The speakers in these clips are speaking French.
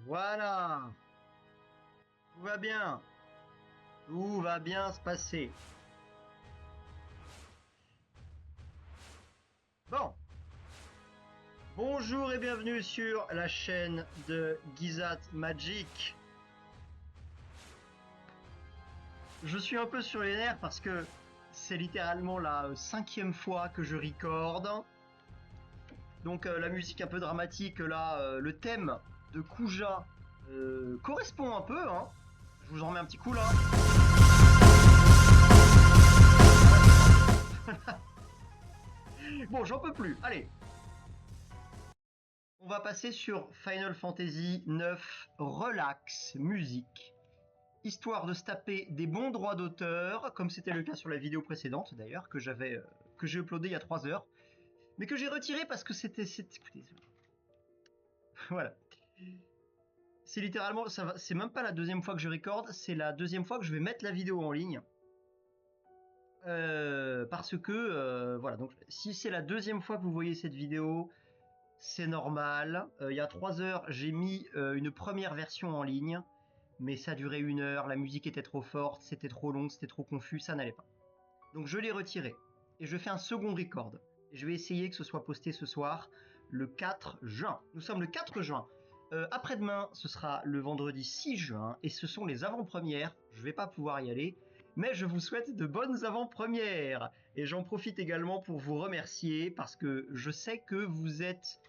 voilà, tout va bien. Tout va bien se passer. Bon, bonjour et bienvenue sur la chaîne de Gizat Magic. Je suis un peu sur les nerfs parce que c'est littéralement la 5e fois que je recorde. Donc la musique un peu dramatique là, le thème de Kuja correspond un peu, hein. Je vous en remets un petit coup là. Bon, j'en peux plus. Allez. On va passer sur Final Fantasy 9 Relax Musique. Histoire de se taper des bons droits d'auteur, comme c'était le cas sur la vidéo précédente d'ailleurs, que j'ai uploadé il y a 3 heures, mais que j'ai retiré parce que c'était... Écoutez, voilà. C'est littéralement... C'est même pas la deuxième fois que je recorde, c'est la deuxième fois que je vais mettre la vidéo en ligne. Parce que, voilà, donc si c'est la deuxième fois que vous voyez cette vidéo, c'est normal. Il y a 3 heures, j'ai mis une première version en ligne, mais ça a duré 1 heure, la musique était trop forte, c'était trop long, c'était trop confus, ça n'allait pas. Donc je l'ai retiré, et je fais un second record. Et je vais essayer que ce soit posté ce soir, le 4 juin. Nous sommes le 4 juin. Après-demain, ce sera le vendredi 6 juin, et ce sont les avant-premières. Je ne vais pas pouvoir y aller, mais je vous souhaite de bonnes avant-premières. Et j'en profite également pour vous remercier, parce que je sais que vous êtes...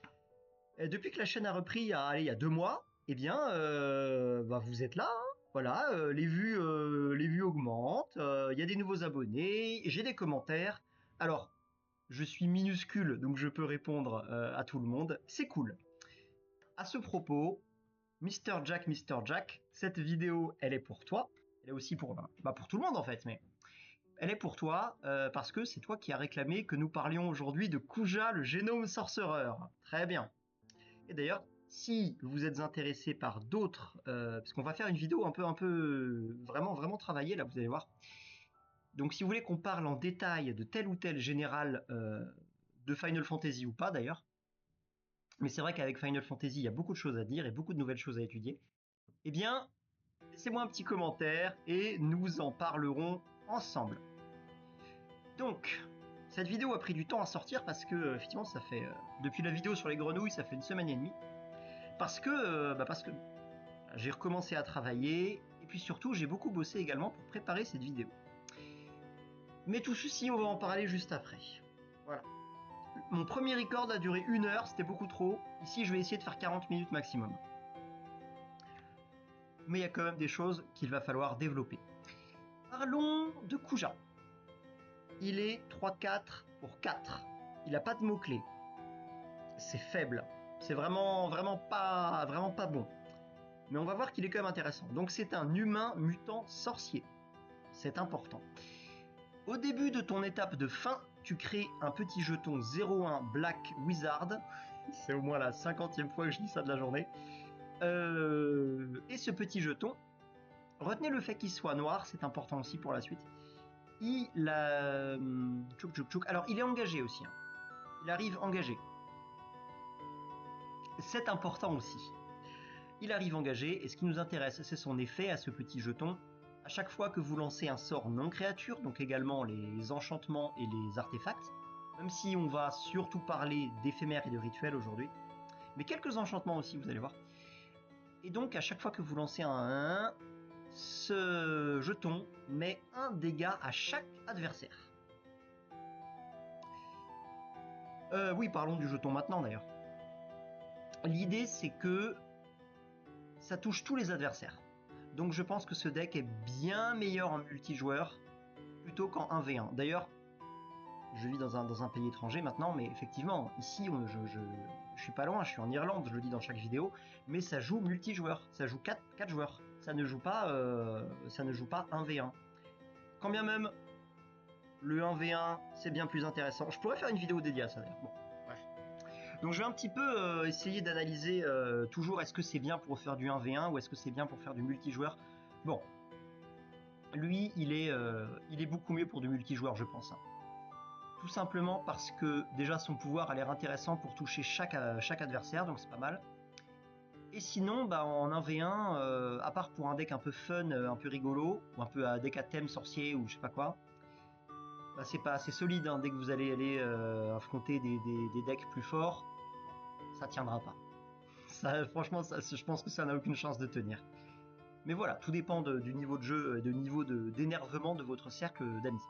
Depuis que la chaîne a repris il y a 2 mois, eh bien, vous êtes là, hein. Voilà, les vues augmentent, il y a des nouveaux abonnés, j'ai des commentaires. Alors, je suis minuscule, donc je peux répondre à tout le monde. C'est cool. À ce propos, Mr. Jack, cette vidéo, elle est pour toi. Elle est aussi pour tout le monde en fait, mais elle est pour toi parce que c'est toi qui as réclamé que nous parlions aujourd'hui de Kuja, le génome sorcerer. Très bien. Et d'ailleurs, si vous êtes intéressé par d'autres, parce qu'on va faire une vidéo un peu vraiment travaillée là, vous allez voir. Donc si vous voulez qu'on parle en détail de tel ou tel général de Final Fantasy ou pas d'ailleurs, mais c'est vrai qu'avec Final Fantasy, il y a beaucoup de choses à dire et beaucoup de nouvelles choses à étudier, eh bien, laissez-moi un petit commentaire et nous en parlerons ensemble. Donc, cette vidéo a pris du temps à sortir parce que, effectivement, ça fait, depuis la vidéo sur les grenouilles, ça fait 1 semaine et demie. Parce que j'ai recommencé à travailler, et puis surtout, j'ai beaucoup bossé également pour préparer cette vidéo. Mais tout ceci, on va en parler juste après. Voilà. Mon premier record a duré 1 heure, c'était beaucoup trop. Ici, je vais essayer de faire 40 minutes maximum. Mais il y a quand même des choses qu'il va falloir développer. Parlons de Kuja. Il est 3-4 pour 4. Il n'a pas de mots-clés. C'est faible. C'est vraiment pas bon. Mais on va voir qu'il est quand même intéressant. Donc c'est un humain mutant sorcier. C'est important. Au début de ton étape de fin, tu crées un petit jeton 01 Black Wizard. C'est au moins la 50e fois que je dis ça de la journée. Et ce petit jeton, retenez le fait qu'il soit noir, c'est important aussi pour la suite. Alors il est engagé aussi. Hein. Il arrive engagé. C'est important aussi. Il arrive engagé, et ce qui nous intéresse, c'est son effet à ce petit jeton. À chaque fois que vous lancez un sort non créature, donc également les enchantements et les artefacts, même si on va surtout parler d'éphémères et de rituels aujourd'hui, mais quelques enchantements aussi, vous allez voir. Et donc, à chaque fois que vous lancez un 1, ce jeton met 1 dégât à chaque adversaire. Oui, parlons du jeton maintenant d'ailleurs. L'idée, c'est que ça touche tous les adversaires. Donc je pense que ce deck est bien meilleur en multijoueur plutôt qu'en 1v1. D'ailleurs, je vis dans un pays étranger maintenant, mais effectivement, ici, je suis pas loin, je suis en Irlande, je le dis dans chaque vidéo, mais ça joue multijoueur, ça joue 4 joueurs, ça ne joue pas 1v1. Quand bien même, le 1v1, c'est bien plus intéressant. Je pourrais faire une vidéo dédiée à ça d'ailleurs. Bon, bref. Donc je vais un petit peu essayer d'analyser toujours est-ce que c'est bien pour faire du 1v1 ou est-ce que c'est bien pour faire du multijoueur. Bon, lui, il est beaucoup mieux pour du multijoueur, je pense. Hein. Tout simplement parce que déjà son pouvoir a l'air intéressant pour toucher chaque adversaire, donc c'est pas mal. Et sinon, bah, en 1v1, à part pour un deck un peu fun, un peu rigolo, ou un peu un deck à thème sorcier ou je sais pas quoi, bah, c'est pas assez solide, hein. Dès que vous allez aller affronter des decks plus forts, ça tiendra pas. Ça, franchement, je pense que ça n'a aucune chance de tenir. Mais voilà, tout dépend du niveau de jeu et du niveau d'énervement de votre cercle d'amis.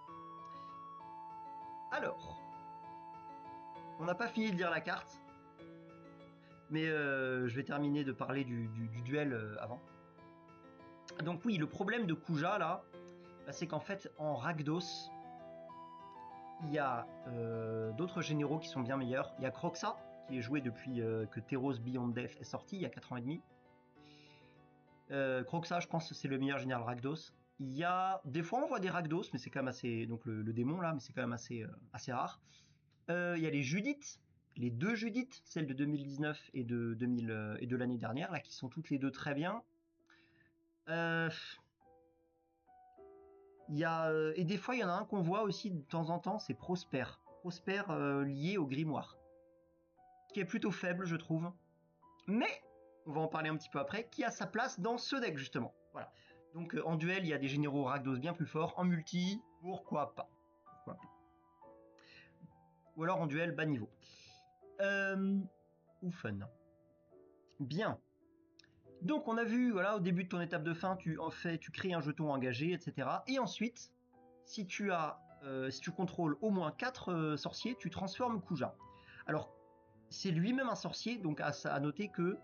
Alors, on n'a pas fini de lire la carte, mais je vais terminer de parler du duel avant. Donc oui, le problème de Kuja là, bah, c'est qu'en fait en Rakdos, il y a d'autres généraux qui sont bien meilleurs. Il y a Kroxa, qui est joué depuis que Theros Beyond Death est sorti, il y a 4 ans et demi. Kroxa, je pense que c'est le meilleur général Rakdos. Il y a des fois on voit des Rakdos, mais c'est quand même assez, donc le démon là, mais c'est quand même assez rare. Il y a les Judith, les deux Judith, celle de 2019 et de 2000 et de l'année dernière là, qui sont toutes les deux très bien. Il y a, et des fois il y en a un qu'on voit aussi de temps en temps, c'est Prosper. Prosper lié au grimoire, qui est plutôt faible je trouve, mais on va en parler un petit peu après, qui a sa place dans ce deck justement. Voilà. Donc en duel, il y a des généraux Rakdos bien plus forts. En multi, pourquoi pas. Ou alors en duel bas niveau. Ou fun. Bien. Donc on a vu, voilà, au début de ton étape de fin, tu crées un jeton engagé, etc. Et ensuite, si tu contrôles au moins 4 sorciers, tu transformes Kuja. Alors, c'est lui-même un sorcier, donc à noter que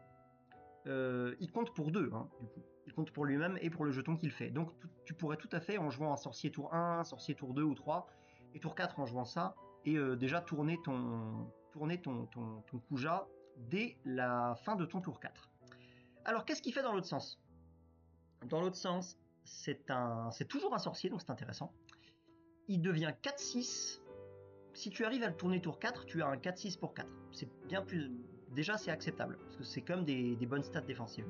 il compte pour 2, hein, du coup. Il compte pour lui-même et pour le jeton qu'il fait. Donc tu pourrais tout à fait, en jouant un sorcier tour 1, un sorcier tour 2 ou 3, et tour 4 en jouant ça, et déjà tourner ton Kuja dès la fin de ton tour 4. Alors qu'est-ce qu'il fait dans l'autre sens? Dans l'autre sens, c'est toujours un sorcier, donc c'est intéressant. Il devient 4-6. Si tu arrives à le tourner tour 4, tu as un 4-6 pour 4. C'est bien plus... Déjà, c'est acceptable, parce que c'est comme des bonnes stats défensives.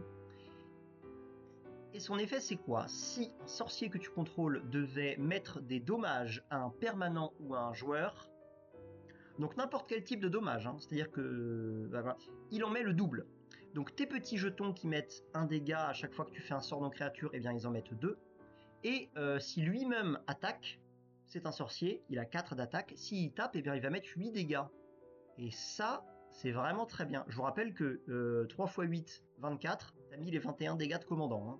Et son effet, c'est quoi? Si un sorcier que tu contrôles devait mettre des dommages à un permanent ou à un joueur, donc n'importe quel type de dommage, hein, c'est-à-dire que voilà, il en met le double. Donc tes petits jetons qui mettent un dégât à chaque fois que tu fais un sort non créature, eh bien ils en mettent 2. Et si lui-même attaque, c'est un sorcier, il a 4 d'attaque, s'il tape, eh bien il va mettre 8 dégâts. Et ça, c'est vraiment très bien. Je vous rappelle que 3 x 8, 24, t'as mis les 21 dégâts de commandant. Hein.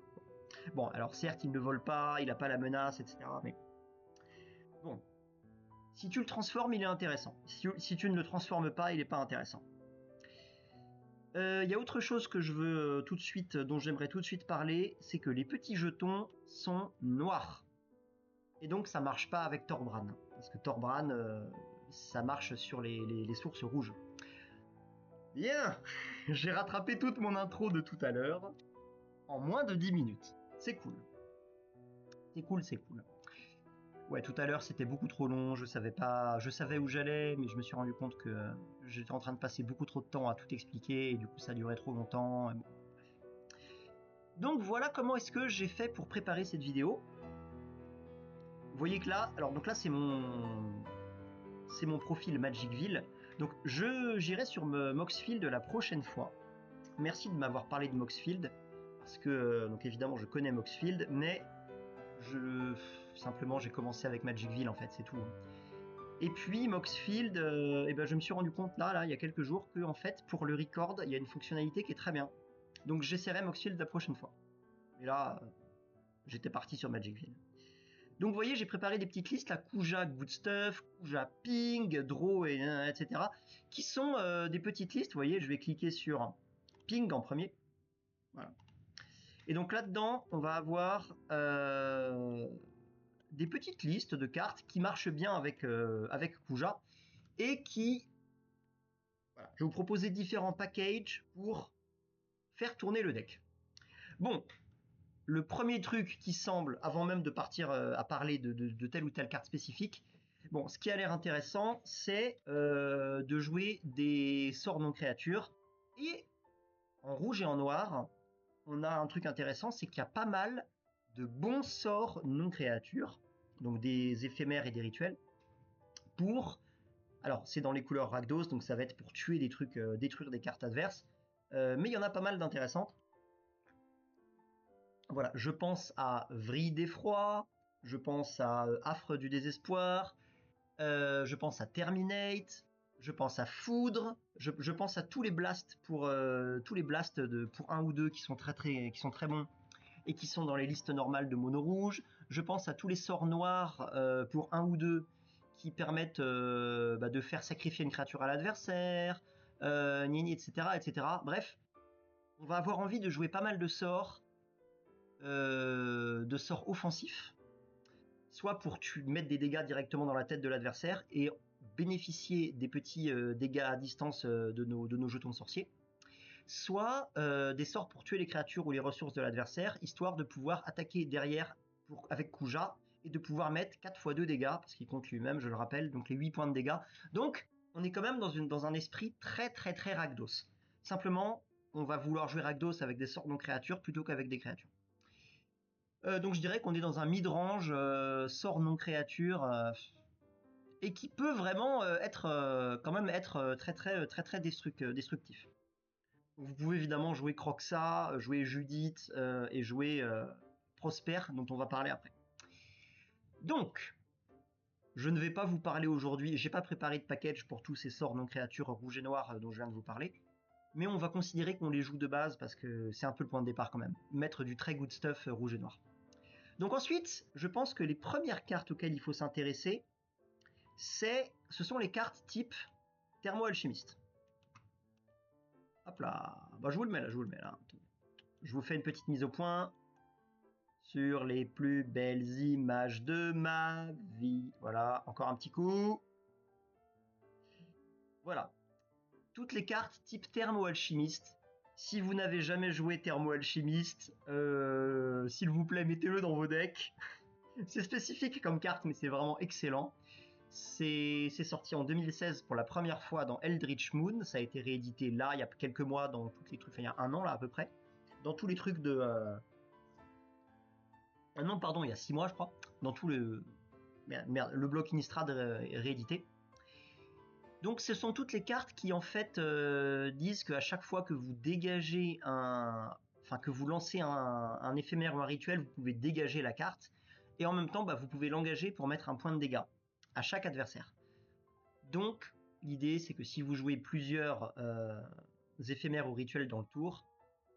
Bon, alors certes, il ne vole pas, il n'a pas la menace, etc. Mais bon, si tu le transformes, il est intéressant. Si tu ne le transformes pas, il n'est pas intéressant. Il y a autre chose que je veux tout de suite, dont j'aimerais tout de suite parler, c'est que les petits jetons sont noirs. Et donc ça marche pas avec Torbran. Parce que Torbran, ça marche sur les sources rouges. Bien. J'ai rattrapé toute mon intro de tout à l'heure en moins de 10 minutes. C'est cool. C'est cool, c'est cool. Ouais, tout à l'heure c'était beaucoup trop long, je savais où j'allais, mais je me suis rendu compte que j'étais en train de passer beaucoup trop de temps à tout expliquer, et du coup ça durait trop longtemps. Donc voilà comment est-ce que j'ai fait pour préparer cette vidéo. Vous voyez que là, donc là c'est mon profil Magicville. Donc j'irai sur Moxfield la prochaine fois. Merci de m'avoir parlé de Moxfield, parce que donc évidemment je connais Moxfield, mais simplement j'ai commencé avec Magicville en fait, c'est tout. Et puis Moxfield, je me suis rendu compte là il y a quelques jours que en fait pour le record il y a une fonctionnalité qui est très bien. Donc j'essaierai Moxfield la prochaine fois. Et là j'étais parti sur Magicville. Donc vous voyez, j'ai préparé des petites listes, la Kuja Good Stuff, Kuja Ping, Draw, etc. Qui sont des petites listes. Vous voyez, je vais cliquer sur Ping en premier. Voilà. Et donc là-dedans, on va avoir des petites listes de cartes qui marchent bien avec Kuja et qui... Voilà, je vais vous proposer différents packages pour faire tourner le deck. Bon, le premier truc qui semble, avant même de partir à parler de telle ou telle carte spécifique, bon, ce qui a l'air intéressant, c'est de jouer des sorts non créatures. Et en rouge et en noir, on a un truc intéressant, c'est qu'il y a pas mal de bons sorts non créatures, donc des éphémères et des rituels, pour... Alors, c'est dans les couleurs Rakdos, donc ça va être pour tuer des trucs, détruire des cartes adverses. Mais il y en a pas mal d'intéressantes. Voilà, je pense à Vrille d'effroi, je pense à Affre du désespoir, je pense à Terminate, je pense à Foudre, je pense à tous les blasts pour pour 1 ou 2 qui sont qui sont très bons et qui sont dans les listes normales de mono rouge. Je pense à tous les sorts noirs pour 1 ou 2 qui permettent de faire sacrifier une créature à l'adversaire, etc., etc. Bref, on va avoir envie de jouer pas mal de sorts offensifs, soit pour mettre des dégâts directement dans la tête de l'adversaire et bénéficier des petits dégâts à distance de nos jetons de sorcier, soit des sorts pour tuer les créatures ou les ressources de l'adversaire, histoire de pouvoir attaquer derrière avec Kuja et de pouvoir mettre 4 x 2 dégâts, parce qu'il compte lui-même, je le rappelle, donc les 8 points de dégâts. Donc, on est quand même dans un esprit très très très Rakdos. Simplement, on va vouloir jouer Rakdos avec des sorts non créatures plutôt qu'avec des créatures. Donc je dirais qu'on est dans un mid-range sort non créature et qui peut vraiment être quand même être très destructif. Vous pouvez évidemment jouer Croxa, jouer Judith et jouer Prosper, dont on va parler après. Donc, je ne vais pas vous parler aujourd'hui, j'ai pas préparé de package pour tous ces sorts non créatures rouge et noir dont je viens de vous parler, mais on va considérer qu'on les joue de base parce que c'est un peu le point de départ quand même, mettre du très good stuff rouge et noir. Donc ensuite, je pense que les premières cartes auxquelles il faut s'intéresser, ce sont les cartes type Thermo-Alchimiste. Hop là, bah, je vous le mets là. Je vous fais une petite mise au point sur les plus belles images de ma vie. Voilà, encore un petit coup. Voilà. Toutes les cartes type Thermo-Alchimiste. Si vous n'avez jamais joué Thermo-Alchimiste, s'il vous plaît, mettez-le dans vos decks. C'est spécifique comme carte, mais c'est vraiment excellent. C'est sorti en 2016 pour la première fois dans Eldritch Moon. Ça a été réédité là, il y a quelques mois, dans tous les trucs, enfin il y a 1 an là à peu près. Dans tous les trucs de... non, pardon, il y a 6 mois je crois. Dans tout le... Merde, le bloc Innistrad est réédité. Donc ce sont toutes les cartes qui en fait disent qu'à chaque fois que vous dégagez enfin que vous lancez un éphémère ou un rituel, vous pouvez dégager la carte. Et en même temps, vous pouvez l'engager pour mettre un point de dégâts à chaque adversaire. Donc, l'idée, c'est que si vous jouez plusieurs éphémères ou rituels dans le tour,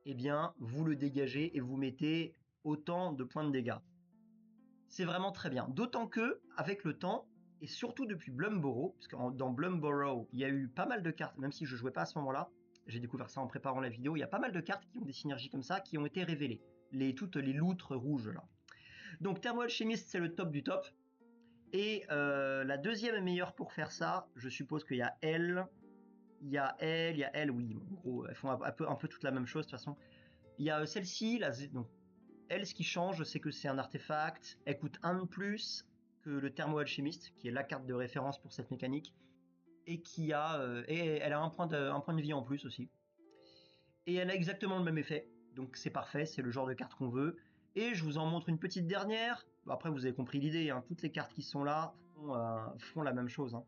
eh bien, vous le dégagez et vous mettez autant de points de dégâts. C'est vraiment très bien. D'autant que, avec le temps, et surtout depuis Blumborrow, parce que dans Blumborrow, il y a eu pas mal de cartes, même si je ne jouais pas à ce moment-là, j'ai découvert ça en préparant la vidéo, il y a pas mal de cartes qui ont des synergies comme ça, qui ont été révélées. Toutes les loutres rouges, là. Donc, Thermo-Alchimiste, c'est le top du top. Et la deuxième meilleure pour faire ça, je suppose qu'il y a elle, il y a elle, oui, en gros, elles font un peu toute la même chose de toute façon. Il y a celle-ci, donc elle, ce qui change, c'est que c'est un artefact, elle coûte 1 de plus que le Thermo-Alchimiste, qui est la carte de référence pour cette mécanique, et elle a un point de vie en plus aussi. Et elle a exactement le même effet, donc c'est parfait, c'est le genre de carte qu'on veut. Et je vous en montre une petite dernière. Après, vous avez compris l'idée, hein. Toutes les cartes qui sont là font la même chose. Hein.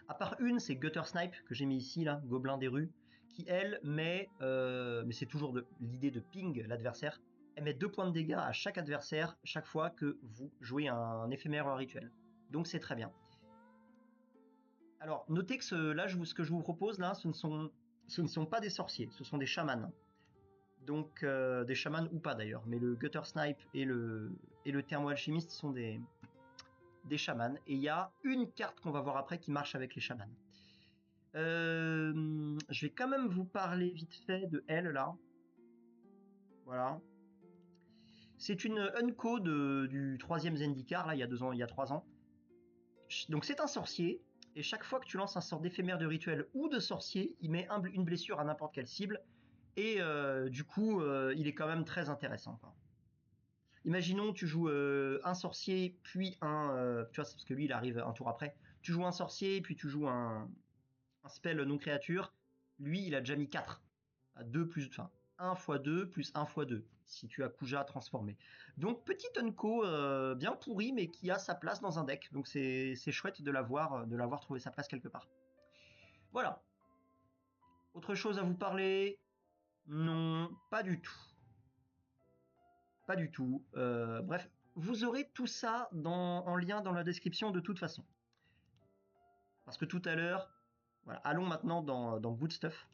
À part une, c'est Gutter Snipe, que j'ai mis ici, là, Gobelin des rues, qui, elle, met, mais c'est toujours l'idée de ping l'adversaire, elle met 2 points de dégâts à chaque adversaire chaque fois que vous jouez un éphémère ou un rituel. Donc c'est très bien. Alors, notez que ce que je vous propose, là, ce ne sont pas des sorciers, ce sont des chamans. Donc, des chamans ou pas d'ailleurs, mais le Gutter Snipe et le Thermo-Alchimiste sont des chamans. Et il y a une carte qu'on va voir après qui marche avec les chamans. Je vais quand même vous parler vite fait de elle, là. Voilà. C'est une Unco du 3ème Zendikar, là, il y a 2 ans, il y a 3 ans. Donc c'est un sorcier, et chaque fois que tu lances un sort d'éphémère de rituel ou de sorcier, il met une blessure à n'importe quelle cible, et du coup, il est quand même très intéressant, quoi. Imaginons tu joues un sorcier, puis tu vois, c'est parce que lui, il arrive un tour après. Tu joues un sorcier, puis tu joues un spell non créature. Lui, il a déjà mis 4. À 2 plus... Enfin, 1 x 2 plus 1 x 2, si tu as Kuja transformé. Donc, petit Unco bien pourri, mais qui a sa place dans un deck. Donc, c'est chouette de l'avoir trouvé sa place quelque part. Voilà. Autre chose à vous parler? Non, pas du tout. Pas du tout. Bref, vous aurez tout ça en lien dans la description de toute façon. Parce que tout à l'heure, voilà, allons maintenant dans Good Stuff.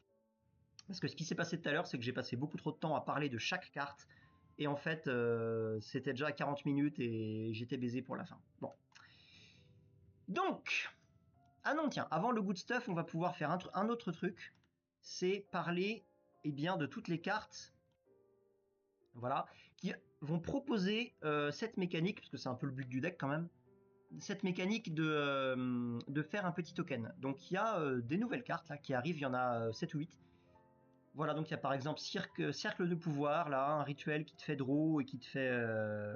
Parce que ce qui s'est passé tout à l'heure, c'est que j'ai passé beaucoup trop de temps à parler de chaque carte. Et en fait, c'était déjà à 40 minutes et j'étais baisé pour la fin. Bon. Donc, ah non, tiens, avant le Good Stuff, on va pouvoir faire un autre truc. C'est parler bien, de toutes les cartes, voilà, qui vont proposer cette mécanique, parce que c'est un peu le but du deck quand même, cette mécanique de faire un petit token. Donc il y a des nouvelles cartes là qui arrivent, il y en a 7 ou 8. Voilà, donc il y a par exemple cercle de pouvoir, là, un rituel qui te fait draw et qui te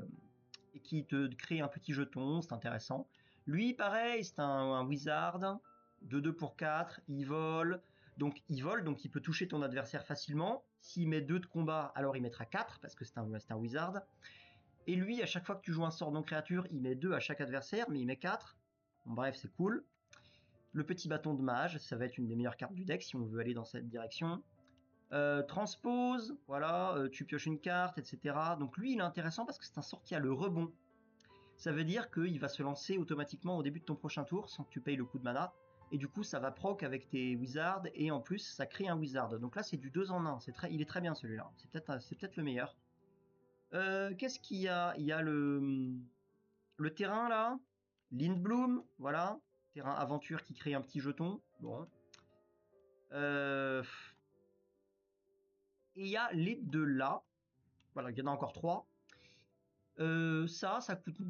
crée un petit jeton, c'est intéressant. Lui, pareil, c'est un wizard, 2-2 pour 4, il vole, donc il peut toucher ton adversaire facilement. S'il met 2 de combat, alors il mettra 4, parce que c'est un wizard. Et lui, à chaque fois que tu joues un sort non créature, il met 2 à chaque adversaire, mais il met 4. Bon, bref, c'est cool. Le petit bâton de mage, ça va être une des meilleures cartes du deck si on veut aller dans cette direction. Transpose, voilà, tu pioches une carte, etc. Donc lui, il est intéressant parce que c'est un sort qui a le rebond. Ça veut dire qu'il va se lancer automatiquement au début de ton prochain tour sans que tu payes le coup de mana. Et du coup, ça va proc avec tes wizards et en plus, ça crée un wizard. Donc là, c'est du 2 en 1. Il est très bien celui-là. C'est peut-être le meilleur. Qu'est-ce qu'il y a? Il y a le terrain là. Lindblom, voilà. Terrain aventure qui crée un petit jeton. Bon. Et il y a les deux là. Voilà, il y en a encore 3. Ça coûte.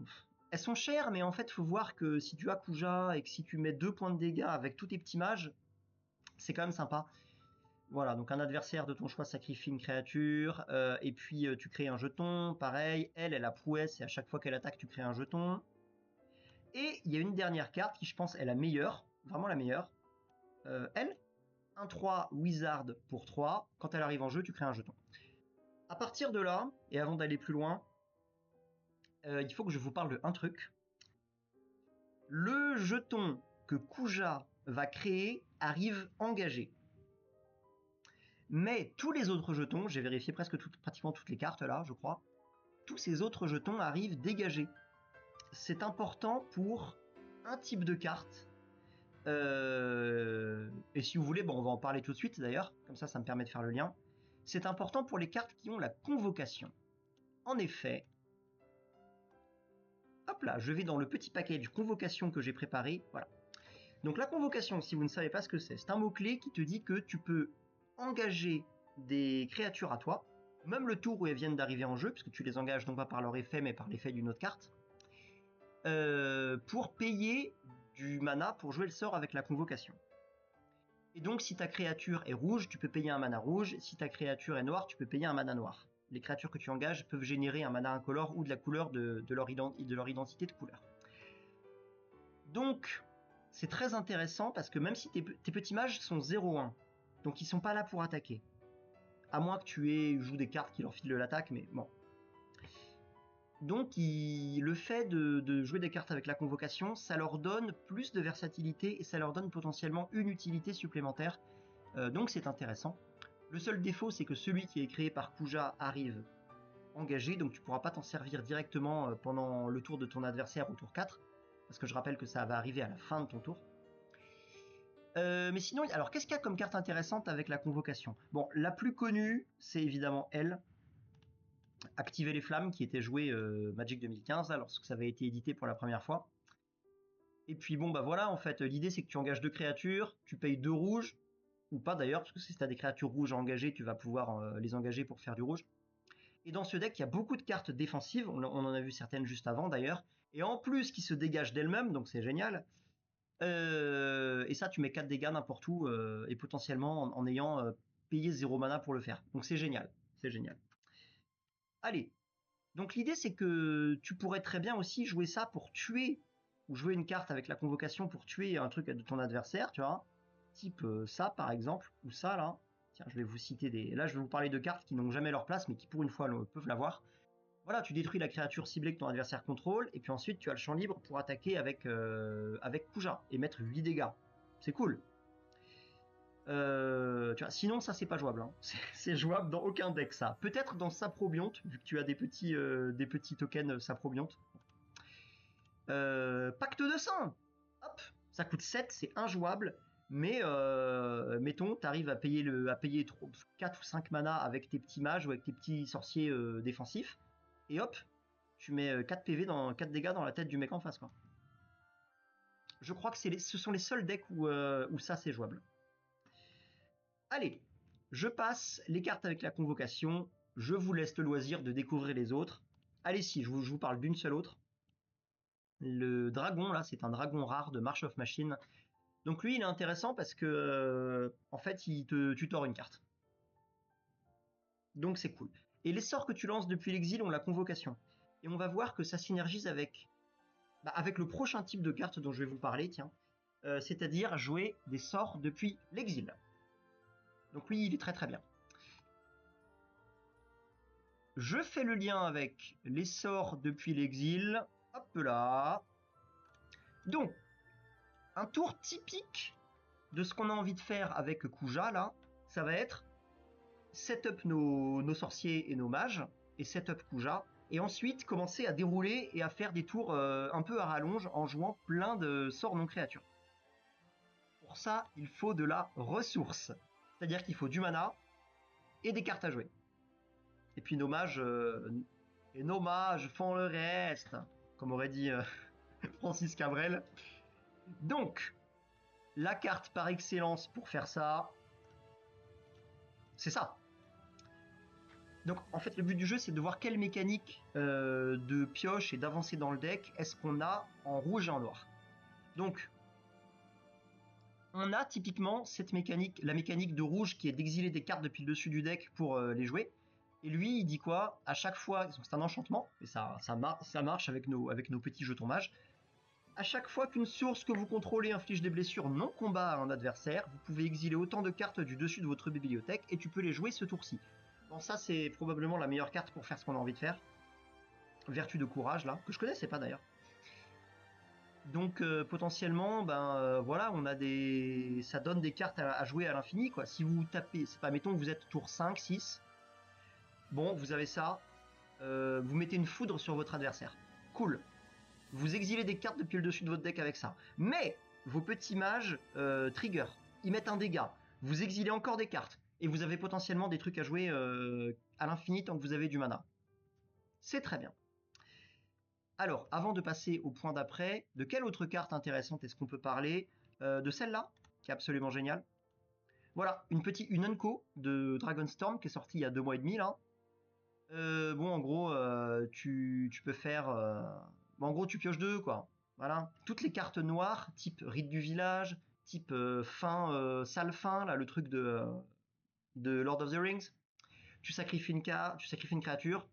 Elles sont chères, mais en fait, faut voir que si tu as Kuja et que si tu mets 2 points de dégâts avec tous tes petits mages, c'est quand même sympa. Voilà, donc un adversaire de ton choix sacrifie une créature, et puis tu crées un jeton, pareil, elle a prouesse, et à chaque fois qu'elle attaque, tu crées un jeton. Et il y a une dernière carte qui, je pense, est la meilleure, vraiment la meilleure. Elle, 1-3 Wizard pour 3, quand elle arrive en jeu, tu crées un jeton. À partir de là, et avant d'aller plus loin, il faut que je vous parle de un truc. Le jeton que Kuja va créer arrive engagé. Mais tous les autres jetons, j'ai vérifié pratiquement toutes les cartes là, je crois, tous ces autres jetons arrivent dégagés. C'est important pour un type de carte. Et si vous voulez, bon, on va en parler tout de suite d'ailleurs, comme ça me permet de faire le lien. C'est important pour les cartes qui ont la convocation. En effet, hop là, je vais dans le petit package convocation que j'ai préparé, voilà. Donc la convocation, si vous ne savez pas ce que c'est un mot-clé qui te dit que tu peux engager des créatures à toi, même le tour où elles viennent d'arriver en jeu, puisque tu les engages non pas par leur effet, mais par l'effet d'une autre carte, pour payer du mana pour jouer le sort avec la convocation. Et donc si ta créature est rouge, tu peux payer un mana rouge, si ta créature est noire, tu peux payer un mana noir. Les créatures que tu engages peuvent générer un mana incolore ou de la couleur de leur identité de couleur. Donc, c'est très intéressant parce que même si tes petits mages sont 0-1, donc ils sont pas là pour attaquer. À moins que tu joues des cartes qui leur filent de l'attaque, mais bon. Donc le fait de jouer des cartes avec la convocation, ça leur donne plus de versatilité et ça leur donne potentiellement une utilité supplémentaire. Donc c'est intéressant. Le seul défaut, c'est que celui qui est créé par Kuja arrive engagé, donc tu pourras pas t'en servir directement pendant le tour de ton adversaire au tour 4, parce que je rappelle que ça va arriver à la fin de ton tour. Mais sinon, alors qu'est-ce qu'il y a comme carte intéressante avec la convocation? Bon, la plus connue, c'est évidemment elle, Activer les flammes, qui était jouée Magic 2015, là, lorsque ça avait été édité pour la première fois. Et puis bon, bah voilà, en fait, l'idée c'est que tu engages 2 créatures, tu payes 2 rouges, ou pas d'ailleurs, parce que si tu as des créatures rouges à engager, tu vas pouvoir les engager pour faire du rouge. Et dans ce deck, il y a beaucoup de cartes défensives, on en a vu certaines juste avant d'ailleurs, et en plus qui se dégagent d'elles-mêmes, donc c'est génial. Et ça, tu mets 4 dégâts n'importe où, et potentiellement en ayant payé 0 mana pour le faire. Donc c'est génial, c'est génial. Allez, donc l'idée c'est que tu pourrais très bien aussi jouer ça pour tuer, ou jouer une carte avec la convocation pour tuer un truc de ton adversaire, tu vois. Type ça par exemple, ou ça là. Tiens, je vais vous citer des... Là, je vais vous parler de cartes qui n'ont jamais leur place, mais qui pour une fois peuvent l'avoir. Voilà, tu détruis la créature ciblée que ton adversaire contrôle, et puis ensuite tu as le champ libre pour attaquer avec Kuja, et mettre 8 dégâts. C'est cool. Tu vois, sinon ça c'est pas jouable, hein. C'est jouable dans aucun deck ça. Peut-être dans Saprobionte, vu que tu as des petits tokens Saprobionte. Pacte de sang. Hop, ça coûte 7, c'est injouable. Mais mettons, t'arrives à payer 4 ou 5 mana avec tes petits mages ou avec tes petits sorciers défensifs. Et hop, tu mets 4 PV 4 dégâts dans la tête du mec en face, quoi. Je crois que ce sont les seuls decks où ça c'est jouable. Allez, je passe les cartes avec la convocation. Je vous laisse le loisir de découvrir les autres. Allez, si, je vous parle d'une seule autre. Le dragon, là, c'est un dragon rare de March of Machine. Donc lui, il est intéressant parce que, en fait, il te tutore une carte. Donc c'est cool. Et les sorts que tu lances depuis l'exil ont la convocation. Et on va voir que ça synergise avec le prochain type de carte dont je vais vous parler, tiens. C'est-à-dire jouer des sorts depuis l'exil. Donc lui, il est très très bien. Je fais le lien avec les sorts depuis l'exil. Hop là. Donc, un tour typique de ce qu'on a envie de faire avec Kuja, là, ça va être setup nos sorciers et nos mages, et setup Kuja, et ensuite commencer à dérouler et à faire des tours un peu à rallonge en jouant plein de sorts non créatures. Pour ça, il faut de la ressource. C'est-à-dire qu'il faut du mana et des cartes à jouer. Et puis nos mages font le reste, comme aurait dit Francis Cabrel. Donc, la carte par excellence pour faire ça, c'est ça. Donc, en fait, le but du jeu, c'est de voir quelle mécanique de pioche et d'avancer dans le deck est-ce qu'on a en rouge et en noir. Donc, on a typiquement cette mécanique, la mécanique de rouge qui est d'exiler des cartes depuis le dessus du deck pour les jouer. Et lui, il dit quoi? À chaque fois, c'est un enchantement, et ça marche avec nos petits jetons mages. À chaque fois qu'une source que vous contrôlez inflige des blessures non combat à un adversaire, vous pouvez exiler autant de cartes du dessus de votre bibliothèque et tu peux les jouer ce tour-ci. Bon, ça c'est probablement la meilleure carte pour faire ce qu'on a envie de faire. Vertu de courage là, que je connaissais pas d'ailleurs. Donc potentiellement, voilà, on a ça donne des cartes à jouer à l'infini quoi. Si vous tapez, c'est pas, mettons que vous êtes tour 5, 6, bon, vous avez ça, vous mettez une foudre sur votre adversaire. Cool. Vous exilez des cartes depuis le dessus de votre deck avec ça. Mais vos petits mages trigger, ils mettent un dégât. Vous exilez encore des cartes. Et vous avez potentiellement des trucs à jouer à l'infini tant que vous avez du mana. C'est très bien. Alors, avant de passer au point d'après, de quelle autre carte intéressante est-ce qu'on peut parler? De celle-là, qui est absolument géniale. Voilà, une Unco de Dragonstorm qui est sortie il y a 2 mois et demi là. Bon, en gros, tu peux faire... en gros, tu pioches 2, quoi. Voilà. Toutes les cartes noires, type Rite du Village, type Sale Fin, là, le truc de Lord of the Rings. Tu sacrifies une créature,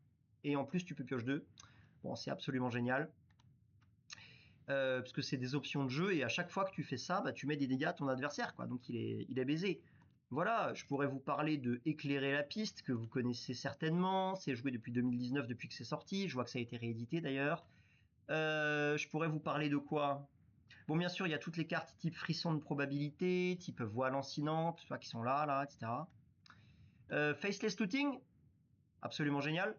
et en plus, tu peux piocher 2. Bon, c'est absolument génial. Parce que c'est des options de jeu, et à chaque fois que tu fais ça, tu mets des dégâts à ton adversaire, quoi. Donc, il est baisé. Voilà, je pourrais vous parler de Éclairer la piste, que vous connaissez certainement. C'est joué depuis 2019, depuis que c'est sorti. Je vois que ça a été réédité d'ailleurs. Je pourrais vous parler de quoi? Bon, bien sûr, il y a toutes les cartes type Frisson de probabilité, type Voix lancinante, qui sont là, etc. Faceless Looting, absolument génial.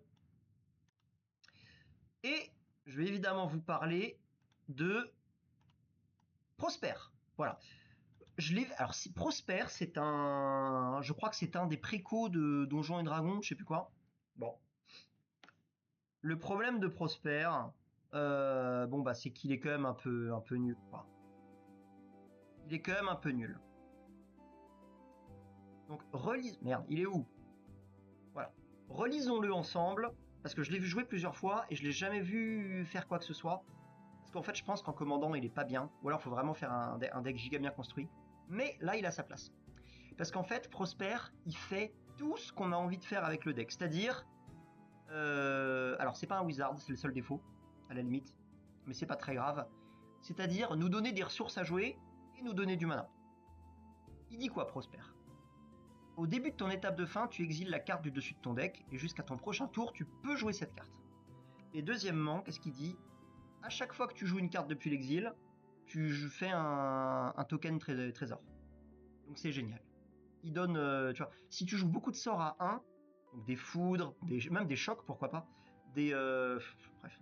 Et je vais évidemment vous parler de Prosper. Voilà. Alors, si Prosper, je crois que c'est un des précos de Donjons et Dragons, je sais plus quoi. Bon. Le problème de Prosper, c'est qu'il est quand même un peu nul, quoi. Il est quand même un peu nul. Donc, merde, il est où? Voilà. Relisons-le ensemble, parce que je l'ai vu jouer plusieurs fois et je l'ai jamais vu faire quoi que ce soit. Parce qu'en fait, je pense qu'en commandant, il est pas bien. Ou alors, il faut vraiment faire un deck giga bien construit. Mais là, il a sa place. Parce qu'en fait, Prosper, il fait tout ce qu'on a envie de faire avec le deck. C'est-à-dire... alors, c'est pas un wizard, c'est le seul défaut, à la limite. Mais c'est pas très grave. C'est-à-dire nous donner des ressources à jouer et nous donner du mana. Il dit quoi, Prosper? Au début de ton étape de fin, tu exiles la carte du dessus de ton deck, et jusqu'à ton prochain tour, tu peux jouer cette carte. Et deuxièmement, qu'est-ce qu'il dit? À chaque fois que tu joues une carte depuis l'exil, tu fais un token trésor. Donc c'est génial. il donne, tu vois, si tu joues beaucoup de sorts à 1, donc des foudres, même des chocs, pourquoi pas, bref,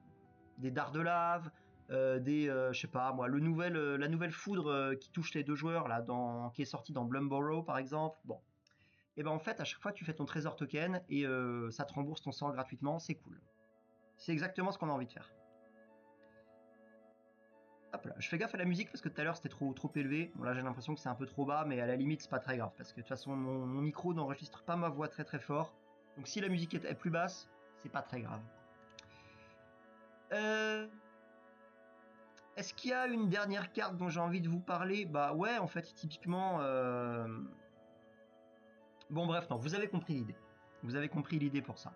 des dards de lave, je sais pas moi, la nouvelle foudre qui touche les 2 joueurs là, qui est sortie dans Blumborrow par exemple. Bon, et ben en fait à chaque fois tu fais ton trésor token et ça te rembourse ton sort gratuitement, c'est cool. C'est exactement ce qu'on a envie de faire. Hop là, je fais gaffe à la musique parce que tout à l'heure c'était trop élevé. Bon là j'ai l'impression que c'est un peu trop bas, mais à la limite c'est pas très grave parce que de toute façon mon micro n'enregistre pas ma voix très fort. Donc si la musique est plus basse, c'est pas très grave. Est-ce qu'il y a une dernière carte dont j'ai envie de vous parler? Bah ouais, en fait, typiquement... Bon bref, non, vous avez compris l'idée. Vous avez compris l'idée pour ça.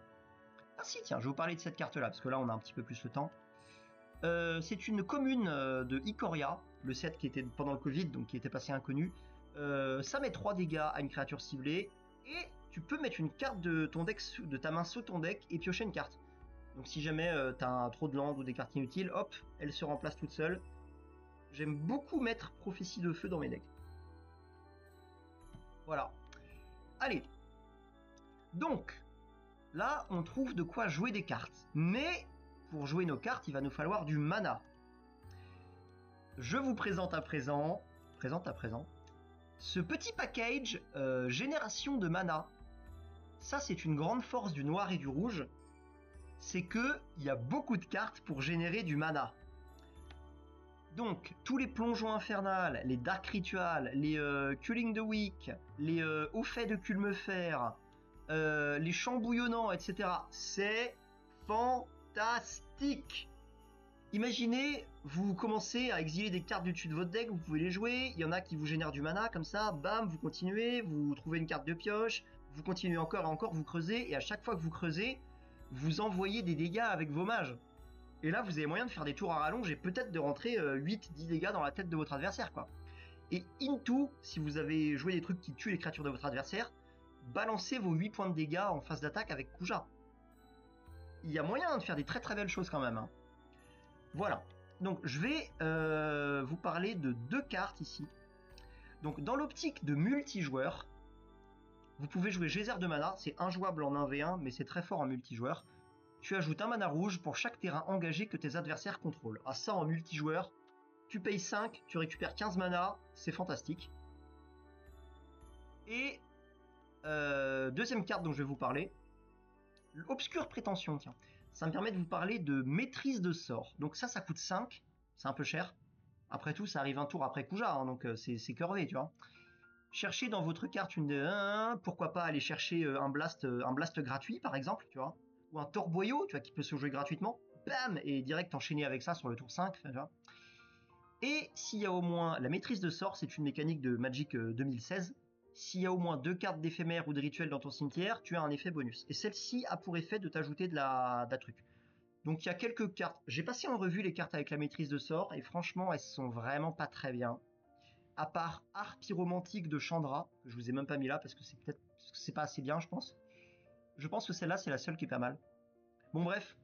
Ah si, tiens, je vais vous parler de cette carte-là, parce que là, on a un petit peu plus le temps. C'est une commune de Ikoria, le set qui était pendant le Covid, donc qui était passé inconnu. Ça met 3 dégâts à une créature ciblée, et tu peux mettre une carte de ton deck, de ta main sous ton deck, et piocher une carte. Donc si jamais t'as trop de landes ou des cartes inutiles, hop, elle se remplace toute seule. J'aime beaucoup mettre Prophétie de Feu dans mes decks. Voilà. Allez. Donc, là, on trouve de quoi jouer des cartes. Mais, pour jouer nos cartes, il va nous falloir du mana. Je vous présente à présent, ce petit package génération de mana. Ça, c'est une grande force du noir et du rouge. C'est que il y a beaucoup de cartes pour générer du mana. Donc, tous les plongeons infernales, les Dark Rituals, les Culling the Weak, les Au fait de Culmefer, les champs bouillonnants, etc. C'est fantastique. Imaginez, vous commencez à exiler des cartes du dessus de votre deck, vous pouvez les jouer, il y en a qui vous génèrent du mana, comme ça, bam, vous continuez, vous trouvez une carte de pioche, vous continuez encore et encore, vous creusez, et à chaque fois que vous creusez, vous envoyez des dégâts avec vos mages. Et là, vous avez moyen de faire des tours à rallonge et peut-être de rentrer 8-10 dégâts dans la tête de votre adversaire, quoi. Et into, si vous avez joué des trucs qui tuent les créatures de votre adversaire, balancez vos 8 points de dégâts en phase d'attaque avec Kuja. Il y a moyen de faire des très belles choses quand même. Hein. Voilà. Donc je vais vous parler de 2 cartes ici. Donc dans l'optique de multijoueur, vous pouvez jouer Geyser de mana, c'est injouable en 1v1, mais c'est très fort en multijoueur. Tu ajoutes un mana rouge pour chaque terrain engagé que tes adversaires contrôlent. Ah ça en multijoueur, tu payes 5, tu récupères 15 mana, c'est fantastique. Et deuxième carte dont je vais vous parler, l'Obscure Prétention, tiens. Ça me permet de vous parler de maîtrise de sort. Donc ça coûte 5, c'est un peu cher. Après tout, ça arrive un tour après Kuja, hein, donc c'est curvé, tu vois. Cherchez dans votre carte une de 1, pourquoi pas aller chercher un blast gratuit, par exemple, tu vois. Ou un torboyau, tu vois, qui peut se jouer gratuitement. Bam, et direct enchaîner avec ça sur le tour 5, tu vois. Et s'il y a au moins la maîtrise de sort, c'est une mécanique de Magic 2016. S'il y a au moins 2 cartes d'éphémère ou de rituel dans ton cimetière, tu as un effet bonus. Et celle-ci a pour effet de t'ajouter de la truc. Donc il y a quelques cartes. J'ai passé en revue les cartes avec la maîtrise de sort, et franchement, elles sont vraiment pas très bien. À part Art Pyromantique de Chandra, que je vous ai même pas mis là parce que c'est pas assez bien, je pense. Je pense que celle-là, c'est la seule qui est pas mal. Bon, bref.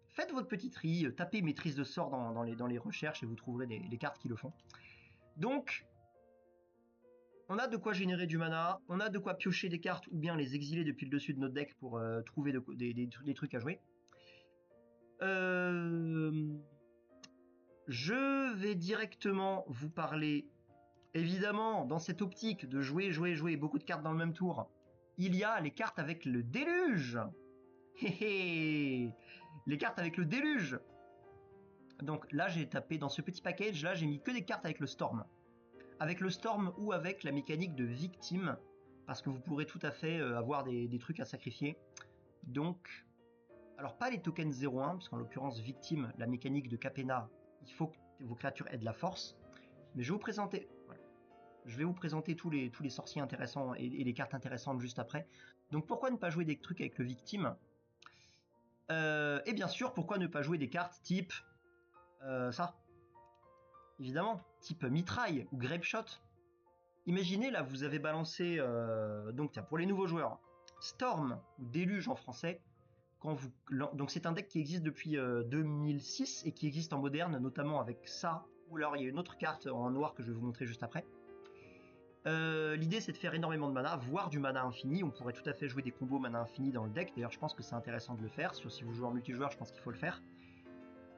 Faites votre petit tri, tapez maîtrise de sort dans les recherches et vous trouverez les cartes qui le font. Donc, on a de quoi générer du mana, on a de quoi piocher des cartes ou bien les exiler depuis le dessus de notre deck pour trouver des trucs à jouer. Je vais directement vous parler, évidemment, dans cette optique de jouer beaucoup de cartes dans le même tour. Il y a les cartes avec le déluge. Les cartes avec le déluge. Donc là, j'ai tapé dans ce petit package, là, j'ai mis que des cartes avec le Storm. Avec le Storm ou avec la mécanique de victime, parce que vous pourrez tout à fait avoir des trucs à sacrifier. Donc, alors pas les tokens 0-1, parce qu'en l'occurrence, victime, la mécanique de Capenna, il faut que vos créatures aient de la force. Mais je vais vous présenter, voilà. Je vais vous présenter tous les sorciers intéressants et les cartes intéressantes juste après. Donc pourquoi ne pas jouer des trucs avec le victime et bien sûr, pourquoi ne pas jouer des cartes type ça, évidemment, type mitraille ou grape shot. Imaginez là, vous avez balancé donc tiens, pour les nouveaux joueurs, Storm ou Déluge en français. Donc c'est un deck qui existe depuis 2006 et qui existe en moderne, notamment avec ça. Ou alors il y a une autre carte en noir que je vais vous montrer juste après. L'idée c'est de faire énormément de mana, voire du mana infini. On pourrait tout à fait jouer des combos mana infini dans le deck. D'ailleurs je pense que c'est intéressant de le faire. Si vous jouez en multijoueur, je pense qu'il faut le faire.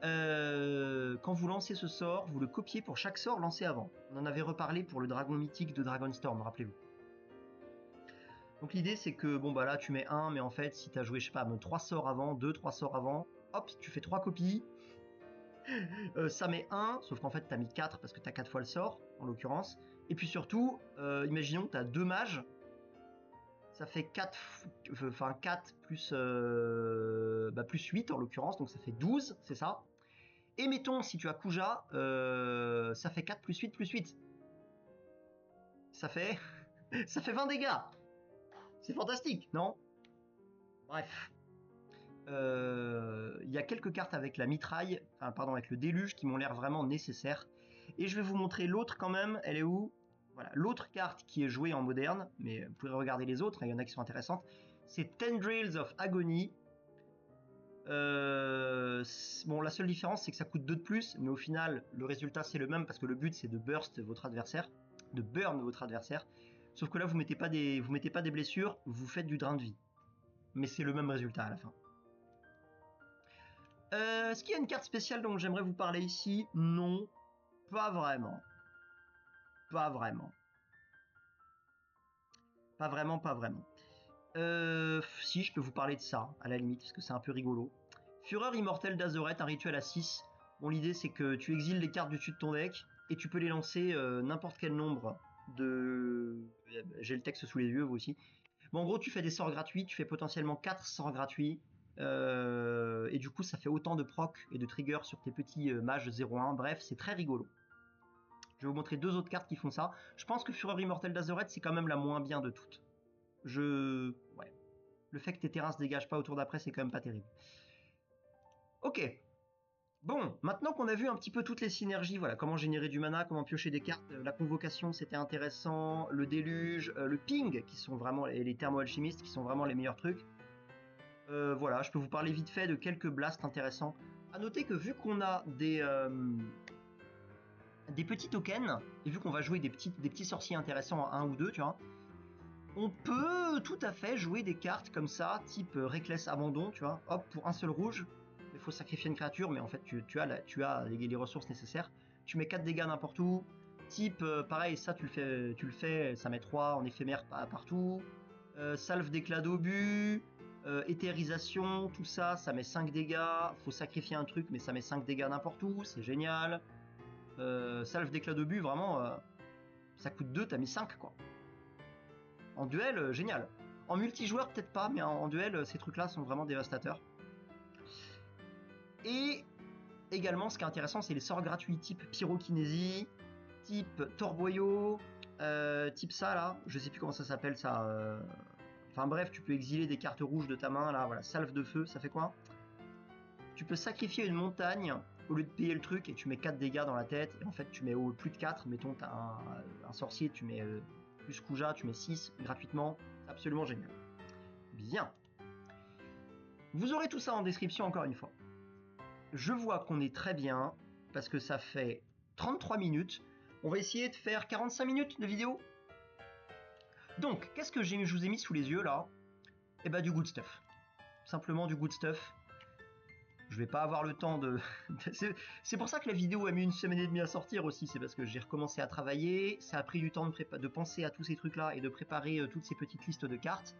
Quand vous lancez ce sort, vous le copiez pour chaque sort lancé avant. On en avait reparlé pour le dragon mythique de Dragonstorm, rappelez-vous. Donc l'idée c'est que, bon bah là tu mets 1, mais en fait si t'as joué, je sais pas, 3 sorts avant, 2-3 sorts avant, hop, tu fais 3 copies. Ça met 1, sauf qu'en fait t'as mis 4 parce que t'as 4 fois le sort, en l'occurrence. Et puis surtout, imaginons que t'as 2 mages, ça fait 4, enfin 4 plus, plus 8 en l'occurrence, donc ça fait 12, c'est ça. Et mettons, si tu as Kuja, ça fait 4 plus 8 plus 8. Ça fait... ça fait 20 dégâts. C'est fantastique, non? Bref. Il y a quelques cartes avec la mitraille, enfin pardon, avec le déluge qui m'ont l'air vraiment nécessaires. Et je vais vous montrer l'autre quand même, elle est où? Voilà, l'autre carte qui est jouée en moderne, mais vous pouvez regarder les autres, il y en a qui sont intéressantes. C'est Tendrils of Agony. Bon, la seule différence c'est que ça coûte 2 de plus, mais au final le résultat c'est le même parce que le but c'est de burst votre adversaire, de burn votre adversaire. Sauf que là vous mettez pas des blessures, vous faites du drain de vie. Mais c'est le même résultat à la fin. Est-ce qu'il y a une carte spéciale dont j'aimerais vous parler ici? Non, pas vraiment. Pas vraiment. Pas vraiment, pas vraiment. Si, je peux vous parler de ça, à la limite, parce que c'est un peu rigolo. Fureur immortelle d'Azoret, un rituel à 6. Bon, l'idée c'est que tu exiles les cartes du dessus de ton deck, et tu peux les lancer n'importe quel nombre de... J'ai le texte sous les yeux, vous aussi. Bon, en gros, tu fais des sorts gratuits, tu fais potentiellement 4 sorts gratuits, et du coup, ça fait autant de proc et de trigger sur tes petits mages 0-1. Bref, c'est très rigolo. Je vais vous montrer 2 autres cartes qui font ça. Je pense que Fureur immortelle d'Azoret, c'est quand même la moins bien de toutes. Ouais. Le fait que tes terrains se dégagent pas autour d'après, c'est quand même pas terrible. Ok. Bon, maintenant qu'on a vu un petit peu toutes les synergies, voilà, comment générer du mana, comment piocher des cartes, la convocation c'était intéressant, le déluge, le ping, qui sont vraiment, et les thermo-alchimistes, qui sont vraiment les meilleurs trucs. Voilà, je peux vous parler vite fait de quelques blasts intéressants. A noter que vu qu'on a des petits tokens, et vu qu'on va jouer des petits sorciers intéressants en 1 ou 2, tu vois, on peut tout à fait jouer des cartes comme ça, type Reckless Abandon, tu vois, hop, pour un seul rouge, il faut sacrifier une créature, mais en fait tu as les ressources nécessaires, tu mets 4 dégâts n'importe où, type, pareil, ça tu le fais, ça met 3 en éphémère partout, salve d'éclat d'obus, éthérisation, tout ça, ça met 5 dégâts, faut sacrifier un truc, mais ça met 5 dégâts n'importe où, c'est génial, salve d'éclat d'obus, vraiment, ça coûte 2, t'as mis 5 quoi. En duel, génial. En multijoueur, peut-être pas, mais en duel, ces trucs-là sont vraiment dévastateurs. Et également, ce qui est intéressant, c'est les sorts gratuits type pyrokinésie, type torboyau, type ça là, je sais plus comment ça s'appelle ça. Enfin bref, tu peux exiler des cartes rouges de ta main là, voilà, salve de feu, ça fait quoi? Tu peux sacrifier une montagne au lieu de payer le truc et tu mets 4 dégâts dans la tête, et en fait tu mets plus de 4, mettons t'as un sorcier, tu mets plus Kuja, tu mets 6 gratuitement, c'est absolument génial. Bien. Vous aurez tout ça en description encore une fois. Je vois qu'on est très bien, parce que ça fait 33 minutes. On va essayer de faire 45 minutes de vidéo. Donc, qu'est-ce que je vous ai mis sous les yeux là? Eh ben du good stuff. Simplement du good stuff. Je vais pas avoir le temps de... c'est pour ça que la vidéo a mis 1 semaine et demie à sortir aussi, c'est parce que j'ai recommencé à travailler, ça a pris du temps de penser à tous ces trucs là et de préparer toutes ces petites listes de cartes.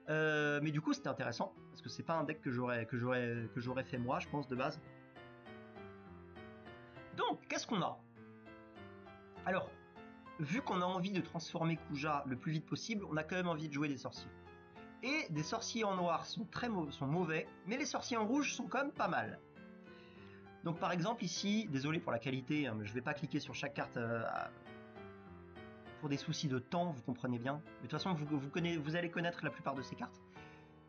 Mais du coup c'était intéressant, parce que c'est pas un deck que j'aurais fait moi, je pense, de base. Donc, qu'est-ce qu'on a? Alors, vu qu'on a envie de transformer Kuja le plus vite possible, on a quand même envie de jouer des sorciers. Et des sorciers en noir sont mauvais, mais les sorciers en rouge sont quand même pas mal. Donc par exemple ici, désolé pour la qualité, hein, mais je vais pas cliquer sur chaque carte pour des soucis de temps, vous comprenez bien. Mais de toute façon, vous allez connaître la plupart de ces cartes.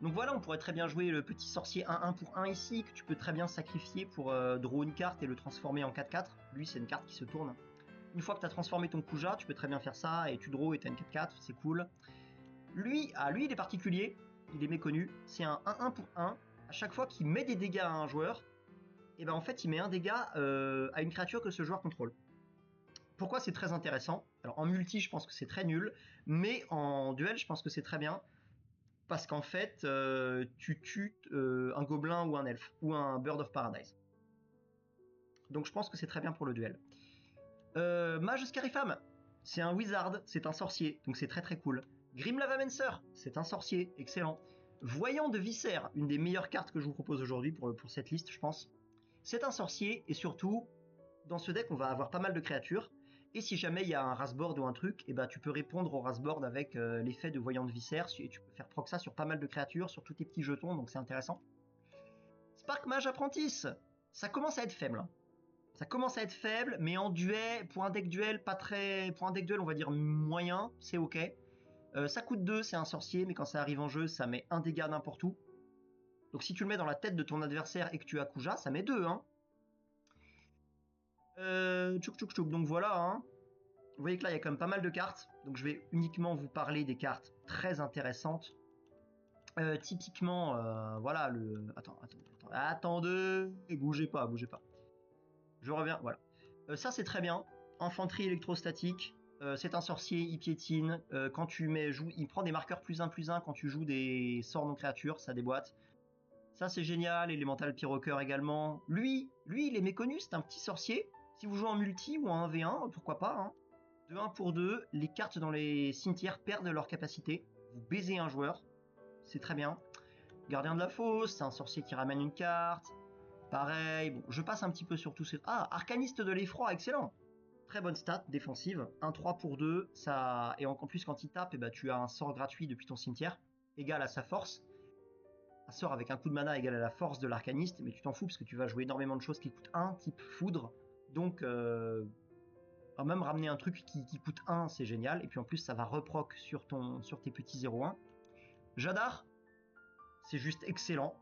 Donc voilà, on pourrait très bien jouer le petit sorcier 1-1 pour 1 ici, que tu peux très bien sacrifier pour draw une carte et le transformer en 4-4. Lui, c'est une carte qui se tourne. Une fois que tu as transformé ton Kuja, tu peux très bien faire ça, et tu draw et tu as une 4-4, c'est cool. Lui, il est particulier, il est méconnu, c'est un 1-1 pour 1. À chaque fois qu'il met des dégâts à un joueur, et en fait il met un dégât à une créature que ce joueur contrôle. Pourquoi c'est très intéressant? Alors en multi, je pense que c'est très nul, mais en duel, je pense que c'est très bien. Parce qu'en fait, tu tues un gobelin ou un elfe, ou un Bird of Paradise. Donc je pense que c'est très bien pour le duel. Mage Scarifam, c'est un wizard, c'est un sorcier, donc c'est très très cool. Grim Lavamancer, c'est un sorcier, excellent. Voyant de Viscère, une des meilleures cartes que je vous propose aujourd'hui pour cette liste, je pense. C'est un sorcier, et surtout, dans ce deck, on va avoir pas mal de créatures. Et si jamais il y a un Rasboard ou un truc, et ben tu peux répondre au Rasboard avec l'effet de Voyant de Viscère, et tu peux faire proc ça sur pas mal de créatures, sur tous tes petits jetons, donc c'est intéressant. Spark Mage Apprentice, ça commence à être faible. Ça commence à être faible, mais en duel, pour un deck duel, pas très. Pour un deck duel, on va dire moyen, c'est ok. Ça coûte 2, c'est un sorcier, mais quand ça arrive en jeu, ça met un dégât n'importe où. Donc si tu le mets dans la tête de ton adversaire et que tu as Kuja, ça met 2, hein. Tchouk tchouk tchouk, donc voilà, hein. Vous voyez que là, il y a quand même pas mal de cartes. Donc je vais uniquement vous parler des cartes très intéressantes. Typiquement, voilà, le... Attendez, bougez pas, bougez pas. Je reviens, voilà. Ça, c'est très bien. Infanterie électrostatique. C'est un sorcier, il piétine. Quand tu mets, il prend des marqueurs +1/+1 quand tu joues des sorts non créatures, ça déboîte. Ça, c'est génial. Élémental pyroqueur également. Lui, il est méconnu, c'est un petit sorcier. Si vous jouez en multi ou en 1v1, pourquoi pas, hein. De 1 pour 2, les cartes dans les cimetières perdent leur capacité. Vous baisez un joueur, c'est très bien. Gardien de la fosse, c'est un sorcier qui ramène une carte. Pareil, bon, je passe un petit peu sur tout ces... Ah, Arcaniste de l'effroi, excellent. Très bonne stat, défensive. 1-3 pour 2, ça... et en plus quand il tape, tu as un sort gratuit depuis ton cimetière, égal à sa force. Un sort avec un coup de mana égal à la force de l'arcaniste, mais tu t'en fous parce que tu vas jouer énormément de choses qui coûtent 1, type foudre. Donc, même ramener un truc qui coûte 1, c'est génial. Et puis en plus, ça va reproc sur tes petits 0-1. Jadar, c'est juste excellent.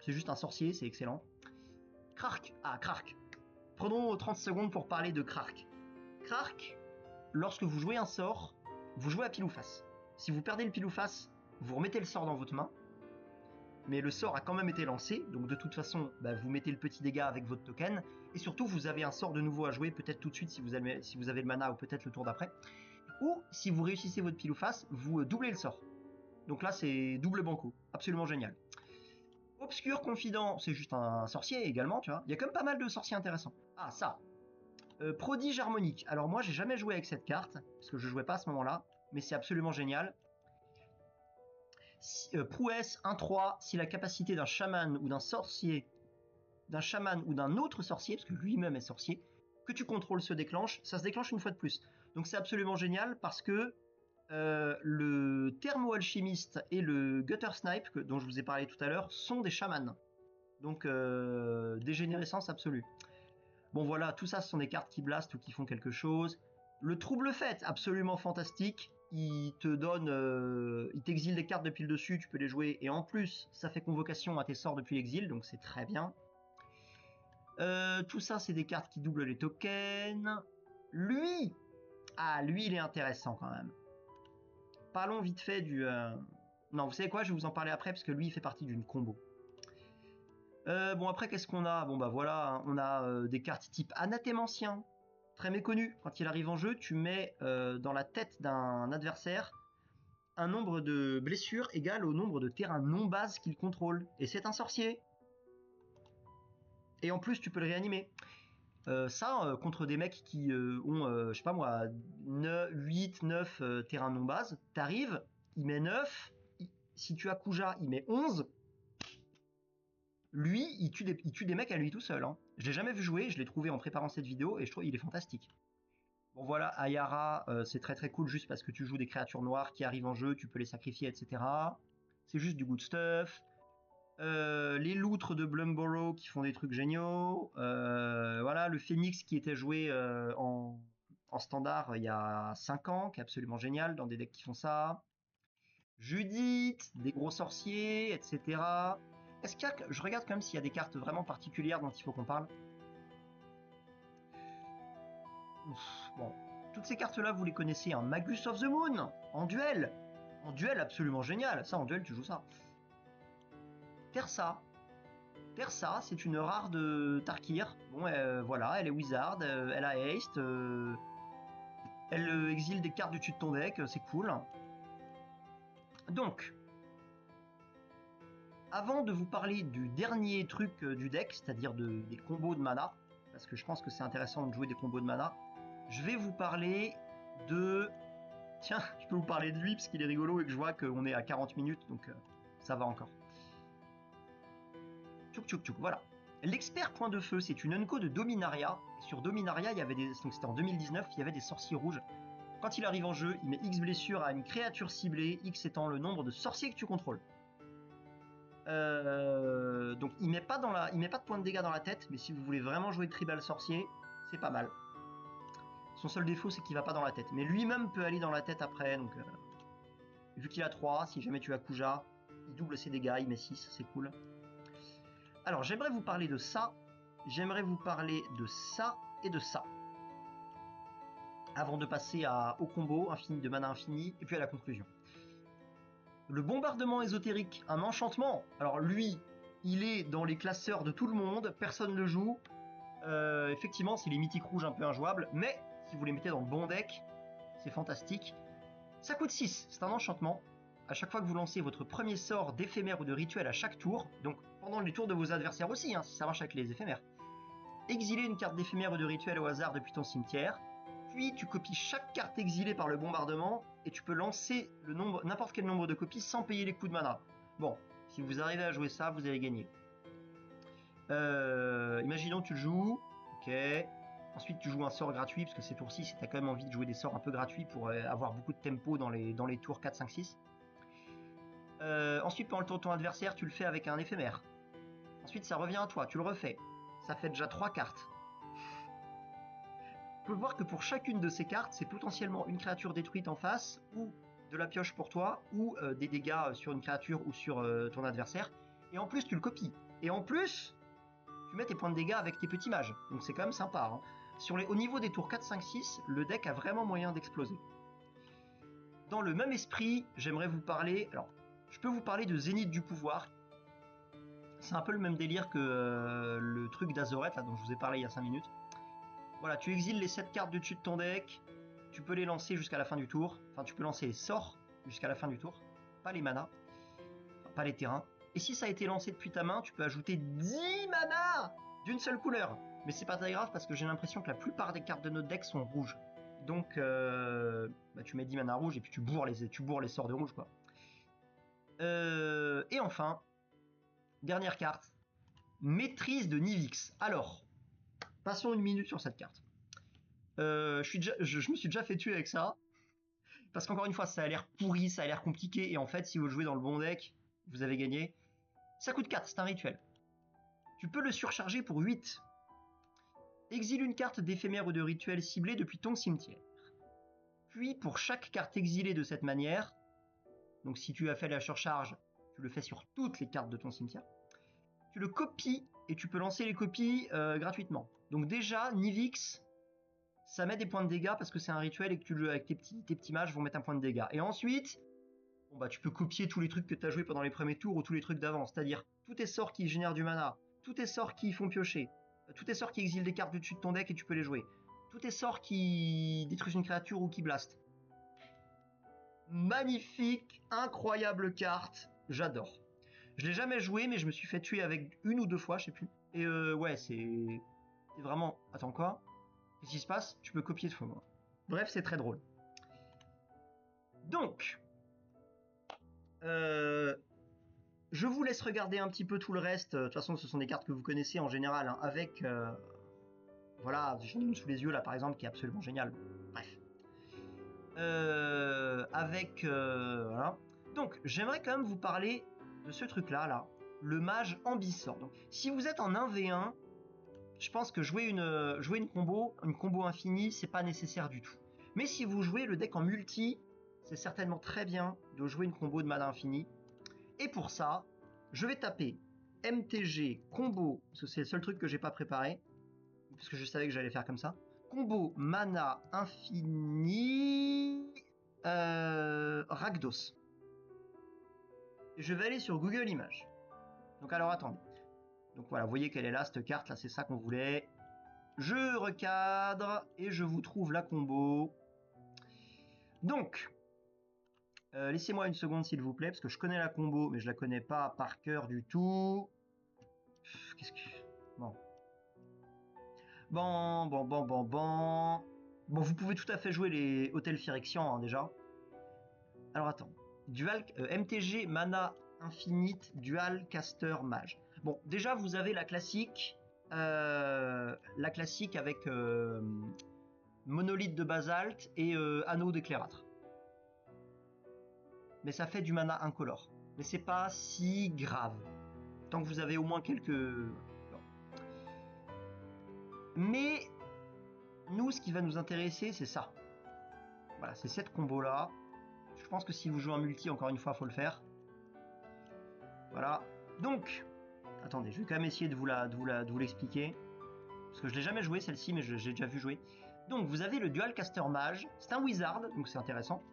C'est juste un sorcier, c'est excellent. Krark, Krark. Prenons 30 secondes pour parler de Krark. Krark, lorsque vous jouez un sort, vous jouez à pile ou face. Si vous perdez le pile ou face, vous remettez le sort dans votre main. Mais le sort a quand même été lancé, donc de toute façon, vous mettez le petit dégât avec votre token, et surtout vous avez un sort de nouveau à jouer, peut-être tout de suite si vous avez le mana, ou peut-être le tour d'après. Ou si vous réussissez votre pile ou face, vous doublez le sort. Donc là c'est double banco, absolument génial. Obscur Confident, c'est juste un sorcier également, tu vois. Il y a quand même pas mal de sorciers intéressants. Ah ça, Prodige Harmonique. Alors moi j'ai jamais joué avec cette carte, parce que je jouais pas à ce moment-là, mais c'est absolument génial. Prouesse 1-3, si la capacité d'un chaman ou d'un sorcier, d'un chaman ou d'un autre sorcier, parce que lui-même est sorcier, que tu contrôles se déclenche, ça se déclenche une fois de plus. Donc c'est absolument génial parce que le Thermo-Alchimiste et le Gutter Snipe, dont je vous ai parlé tout à l'heure, sont des chamans. Donc dégénérescence absolue. Bon voilà, tout ça ce sont des cartes qui blastent ou qui font quelque chose. Le Trouble Fête, absolument fantastique. Il te donne, il t'exile des cartes depuis le dessus, tu peux les jouer, et en plus, ça fait convocation à tes sorts depuis l'exil, donc c'est très bien. Tout ça, c'est des cartes qui doublent les tokens. Lui, lui, il est intéressant quand même. Parlons vite fait du... Non, vous savez quoi, je vais vous en parler après, parce que lui, il fait partie d'une combo. Bon, après, qu'est-ce qu'on a? Bon, voilà, hein, on a des cartes type Anathémancien, très méconnu. Quand il arrive en jeu, tu mets dans la tête d'un adversaire un nombre de blessures égal au nombre de terrains non base qu'il contrôle. Et c'est un sorcier. Et en plus, tu peux le réanimer. Contre des mecs qui ont, je sais pas moi, 8, 9 terrains non base, t'arrives, il met 9, si tu as Kuja, il met 11. Lui, il tue des mecs à lui tout seul. Hein. Je l'ai jamais vu jouer, je l'ai trouvé en préparant cette vidéo et je trouve qu'il est fantastique. Bon voilà, Ayara, c'est très très cool juste parce que tu joues des créatures noires qui arrivent en jeu, tu peux les sacrifier, etc. C'est juste du good stuff. Les loutres de Blumborrow qui font des trucs géniaux. Voilà, le Phoenix qui était joué en standard il y a 5 ans, qui est absolument génial dans des decks qui font ça. Judith, des gros sorciers, etc. Est-ce qu'il y a... Je regarde quand même s'il y a des cartes vraiment particulières dont il faut qu'on parle. Bon, toutes ces cartes-là, vous les connaissez. Hein. Magus of the Moon, en duel. En duel absolument génial. Ça, en duel, tu joues ça. Tersa. Tersa, c'est une rare de Tarkir. Bon, voilà, elle est wizard, elle a haste. Elle exile des cartes du dessus de ton deck, c'est cool. Donc, avant de vous parler du dernier truc du deck, c'est-à-dire des combos de mana, parce que je pense que c'est intéressant de jouer des combos de mana, je vais vous parler de... Tiens, je peux vous parler de lui parce qu'il est rigolo et que je vois qu'on est à 40 minutes, donc ça va encore. Tchouk tchouk tchouk, voilà. L'expert point de feu, c'est une unco de Dominaria. Et sur Dominaria, il y avait donc c'était en 2019, il y avait des sorciers rouges. Quand il arrive en jeu, il met X blessure à une créature ciblée, X étant le nombre de sorciers que tu contrôles. Donc il met pas de points de dégâts dans la tête, mais si vous voulez vraiment jouer tribal sorcier, c'est pas mal. Son seul défaut, c'est qu'il va pas dans la tête. Mais lui-même peut aller dans la tête après, donc... vu qu'il a 3, si jamais tu as Kuja, il double ses dégâts, il met 6, c'est cool. Alors, j'aimerais vous parler de ça, j'aimerais vous parler de ça et de ça. Avant de passer au combo infini de mana infini, et puis à la conclusion. Le bombardement ésotérique, un enchantement. Alors lui, il est dans les classeurs de tout le monde, personne ne le joue. Effectivement, c'est les mythiques rouges un peu injouables, mais si vous les mettez dans le bon deck, c'est fantastique. Ça coûte 6, c'est un enchantement. À chaque fois que vous lancez votre premier sort d'éphémère ou de rituel à chaque tour, donc pendant les tours de vos adversaires aussi, si ça marche avec les éphémères, exilez une carte d'éphémère ou de rituel au hasard depuis ton cimetière, puis tu copies chaque carte exilée par le bombardement, et tu peux lancer n'importe quel nombre de copies sans payer les coûts de mana. Bon, si vous arrivez à jouer ça, vous allez gagner. Imaginons que tu le joues, ok. Ensuite, tu joues un sort gratuit, parce que ces tours-ci, si tu as quand même envie de jouer des sorts un peu gratuits pour avoir beaucoup de tempo dans les tours 4, 5, 6. Ensuite, pendant le tour de ton adversaire, tu le fais avec un éphémère. Ensuite, ça revient à toi, tu le refais. Ça fait déjà 3 cartes. Tu peux voir que pour chacune de ces cartes, c'est potentiellement une créature détruite en face, ou de la pioche pour toi, ou des dégâts sur une créature ou sur ton adversaire. Et en plus, tu le copies. Et en plus, tu mets tes points de dégâts avec tes petits mages. Donc c'est quand même sympa. Hein. Au niveau des tours 4, 5, 6, le deck a vraiment moyen d'exploser. Dans le même esprit, j'aimerais vous parler... Alors, je peux vous parler de Zénith du pouvoir. C'est un peu le même délire que le truc d'Azoret, là, dont je vous ai parlé il y a 5 minutes. Voilà, tu exiles les 7 cartes du dessus de ton deck, tu peux les lancer jusqu'à la fin du tour. Enfin, tu peux lancer les sorts jusqu'à la fin du tour, pas les manas, enfin, pas les terrains. Et si ça a été lancé depuis ta main, tu peux ajouter 10 manas d'une seule couleur. Mais c'est pas très grave parce que j'ai l'impression que la plupart des cartes de notre deck sont rouges. Donc, tu mets 10 manas rouges et puis tu bourres les sorts de rouge, quoi. Et enfin, dernière carte, maîtrise de Nivix. Alors, passons une minute sur cette carte. Je me suis déjà fait tuer avec ça. Parce qu'encore une fois, ça a l'air pourri, ça a l'air compliqué. Et en fait, si vous le jouez dans le bon deck, vous avez gagné. Ça coûte 4, c'est un rituel. Tu peux le surcharger pour 8. Exile une carte d'éphémère ou de rituel ciblé depuis ton cimetière. Puis, pour chaque carte exilée de cette manière, donc si tu as fait la surcharge, tu le fais sur toutes les cartes de ton cimetière, tu le copies et tu peux lancer les copies gratuitement. Donc déjà, Nivix, ça met des points de dégâts parce que c'est un rituel et que avec tes petits mages vont mettre un point de dégâts. Et ensuite, tu peux copier tous les trucs que tu as joués pendant les premiers tours ou tous les trucs d'avant. C'est-à-dire tous tes sorts qui génèrent du mana, tous tes sorts qui font piocher, tous tes sorts qui exilent des cartes du dessus de ton deck et tu peux les jouer. Tous tes sorts qui détruisent une créature ou qui blastent. Magnifique, incroyable carte, j'adore. Je l'ai jamais joué, mais je me suis fait tuer avec 1 ou 2 fois, je sais plus. Et ouais, c'est vraiment... Attends, quoi ? Qu'est-ce qui se passe ? Tu peux copier de fond. Bref, c'est très drôle. Donc, je vous laisse regarder un petit peu tout le reste. De toute façon, ce sont des cartes que vous connaissez en général, hein, avec... voilà, j'en ai une sous les yeux là, par exemple, qui est absolument géniale. Bref. Voilà. Donc, j'aimerais quand même vous parler de ce truc-là, là. Le mage Ambisort. Donc, si vous êtes en 1v1, je pense que jouer une combo infinie, c'est pas nécessaire du tout. Mais si vous jouez le deck en multi, c'est certainement très bien de jouer une combo de mana infini. Et pour ça, je vais taper MTG combo, parce que c'est le seul truc que j'ai pas préparé, parce que je savais que j'allais faire comme ça. Combo mana infini Rakdos. Et je vais aller sur Google Images. Donc alors attendez. Donc voilà, vous voyez qu'elle est là, cette carte là, c'est ça qu'on voulait. Je recadre et je vous trouve la combo. Donc, laissez-moi une seconde s'il vous plaît, parce que je connais la combo, mais je la connais pas par cœur du tout. Qu'est-ce que... Bon. Bon. Bon, vous pouvez tout à fait jouer les hôtels Phyrexian, hein, déjà. Alors attends. Dual MTG Mana Infinite Dual Caster Mage. Bon, déjà vous avez la classique avec monolithe de basalte et anneau d'éclairâtre. Mais ça fait du mana incolore. Mais c'est pas si grave. Tant que vous avez au moins quelques... Non. Mais nous, ce qui va nous intéresser, c'est ça. Voilà, c'est cette combo-là. Je pense que si vous jouez en multi, encore une fois, il faut le faire. Voilà. Donc, attendez, je vais quand même essayer de vous l'expliquer. Parce que je l'ai jamais joué celle-ci, mais j'ai déjà vu jouer. Donc, vous avez le Dual Caster Mage. C'est un wizard, donc c'est intéressant.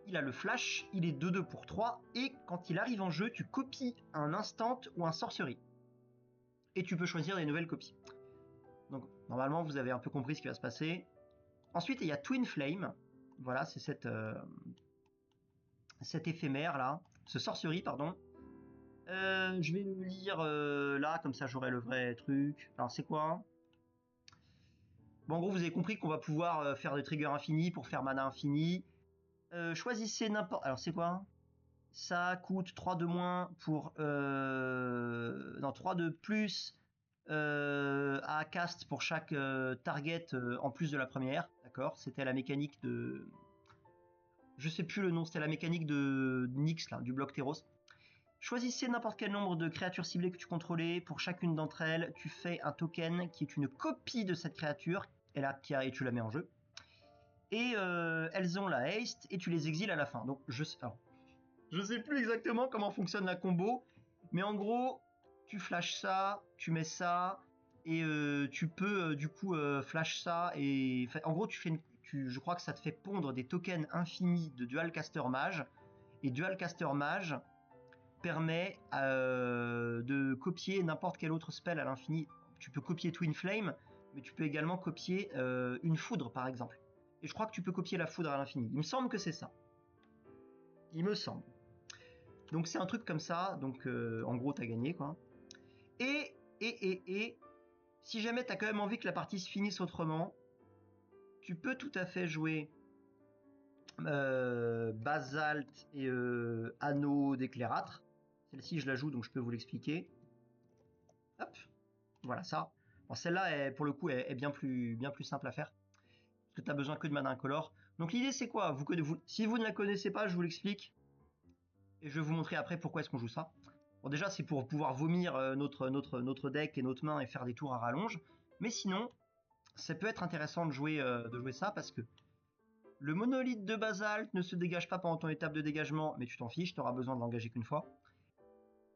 Il a le flash, il est 2-2 pour 3. Et quand il arrive en jeu, tu copies un instant ou un sorcery. Et tu peux choisir des nouvelles copies. Donc, normalement, vous avez un peu compris ce qui va se passer. Ensuite, il y a Twin Flame. Voilà, c'est cet éphémère là, ce sorcery, pardon. Je vais le lire là, comme ça j'aurai le vrai truc. Alors c'est quoi? Bon, en gros, vous avez compris qu'on va pouvoir faire des triggers infinis pour faire mana infini. Choisissez n'importe... Alors c'est quoi? Ça coûte 3 de moins pour... Non, 3 de plus à cast pour chaque target en plus de la première. D'accord? C'était la mécanique de... Je sais plus le nom, c'était la mécanique de Nyx, là, du bloc Theros. Choisissez n'importe quel nombre de créatures ciblées que tu contrôlais. Pour chacune d'entre elles, tu fais un token qui est une copie de cette créature et tu la mets en jeu. Et elles ont la haste et tu les exiles à la fin. Donc je sais plus exactement comment fonctionne la combo, mais en gros, tu flashes ça, tu mets ça, et tu peux du coup flash ça. Et en gros, je crois que ça te fait pondre des tokens infinis de Dual Caster Mage. Et Dual Caster Mage permet de copier n'importe quel autre spell à l'infini. Tu peux copier Twin Flame, mais tu peux également copier une foudre par exemple. Et je crois que tu peux copier la foudre à l'infini. Il me semble que c'est ça. Il me semble. Donc c'est un truc comme ça, donc en gros t'as gagné quoi. Et si jamais t'as quand même envie que la partie se finisse autrement, tu peux tout à fait jouer basalte et anneau d'éclairâtre. Celle-ci je la joue donc je peux vous l'expliquer. Hop, voilà ça. Bon, celle-là pour le coup est bien plus simple à faire. Parce que t'as besoin que de mana incolore. Donc l'idée c'est quoi? Si vous ne la connaissez pas, je vous l'explique. Et je vais vous montrer après pourquoi est-ce qu'on joue ça. Bon déjà c'est pour pouvoir vomir notre deck et notre main et faire des tours à rallonge. Mais sinon, ça peut être intéressant de jouer ça parce que le monolithe de basalte ne se dégage pas pendant ton étape de dégagement, mais tu t'en fiches, tu auras besoin de l'engager qu'une fois.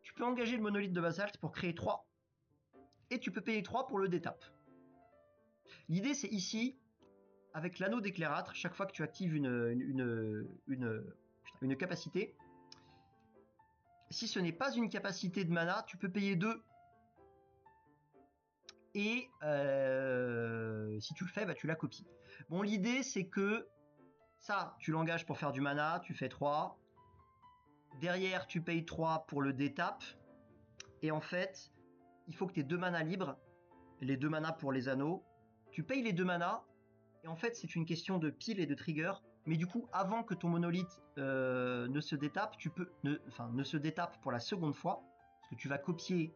Tu peux engager le monolithe de basalte pour créer 3. Et tu peux payer 3 pour le détape. L'idée c'est ici, avec l'anneau d'éclairâtre, chaque fois que tu actives une capacité, si ce n'est pas une capacité de mana, tu peux payer 2. Et si tu le fais, bah, tu la copies. Bon, l'idée, c'est que ça, tu l'engages pour faire du mana, tu fais 3. Derrière, tu payes 3 pour le détape. Et en fait, il faut que tu aies 2 manas libres, les 2 manas pour les anneaux. Tu payes les 2 manas, et en fait, c'est une question de pile et de trigger. Mais du coup, avant que ton monolithe ne se détape, ne se détape pour la seconde fois, parce que tu vas copier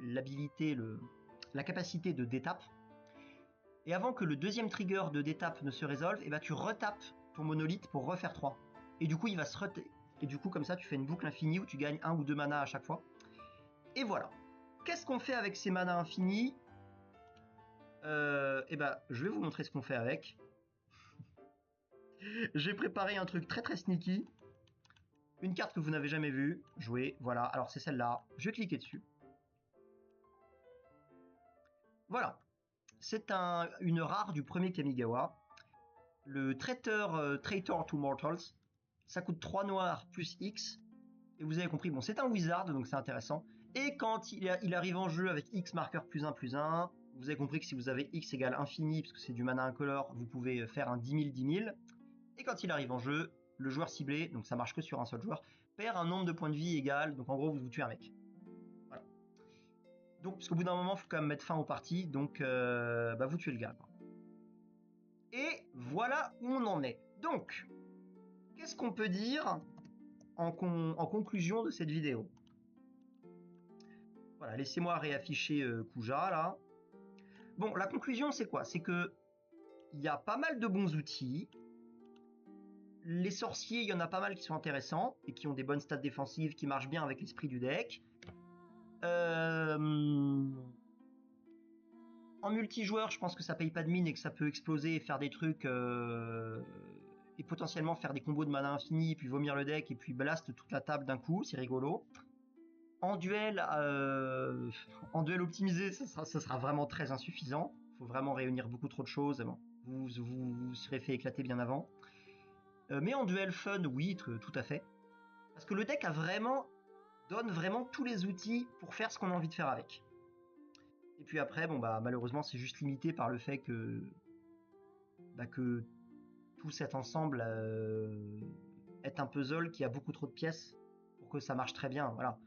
l'habilité, la capacité de détape. Et avant que le deuxième trigger de détape ne se résolve, et bah tu retapes ton monolithe pour refaire 3. Et du coup, il va se et du coup, comme ça, tu fais une boucle infinie où tu gagnes 1 ou 2 manas à chaque fois. Et voilà. Qu'est-ce qu'on fait avec ces manas infinis? Et bah, je vais vous montrer ce qu'on fait avec. J'ai préparé un truc très très sneaky. Une carte que vous n'avez jamais vue. Jouer, voilà. Alors c'est celle-là. Je vais cliquer dessus. Voilà. C'est une rare du premier Kamigawa. Le traiteur Traitor to Mortals. Ça coûte 3 noirs plus X. Et vous avez compris, bon, c'est un wizard, donc c'est intéressant. Et quand il arrive en jeu avec X marqueur +1/+1, Vous avez compris que si vous avez X égale infini, parce que c'est du mana incolore, vous pouvez faire un 10 000, 10 000. Et quand il arrive en jeu, le joueur ciblé, donc ça marche que sur un seul joueur, perd un nombre de points de vie égal, donc en gros vous tuez un mec. Voilà. Donc, parce qu'au bout d'un moment, il faut quand même mettre fin aux parties, donc vous tuez le gars. Et voilà où on en est. Donc, qu'est-ce qu'on peut dire en conclusion de cette vidéo? Voilà, laissez-moi réafficher Kuja là. Bon, la conclusion c'est quoi? C'est que il y a pas mal de bons outils. Les sorciers, il y en a pas mal qui sont intéressants et qui ont des bonnes stats défensives, qui marchent bien avec l'esprit du deck. En multijoueur, je pense que ça paye pas de mine et que ça peut exploser et faire des trucs et potentiellement faire des combos de mana infini, puis vomir le deck et puis blast toute la table d'un coup, c'est rigolo. En duel optimisé, ça sera vraiment très insuffisant. Il faut vraiment réunir beaucoup trop de choses. Bon, vous serez fait éclater bien avant. Mais en duel fun, oui, tout à fait. Parce que le deck donne vraiment tous les outils pour faire ce qu'on a envie de faire avec. Et puis après, malheureusement, c'est juste limité par le fait que tout cet ensemble est un puzzle qui a beaucoup trop de pièces pour que ça marche très bien. Voilà.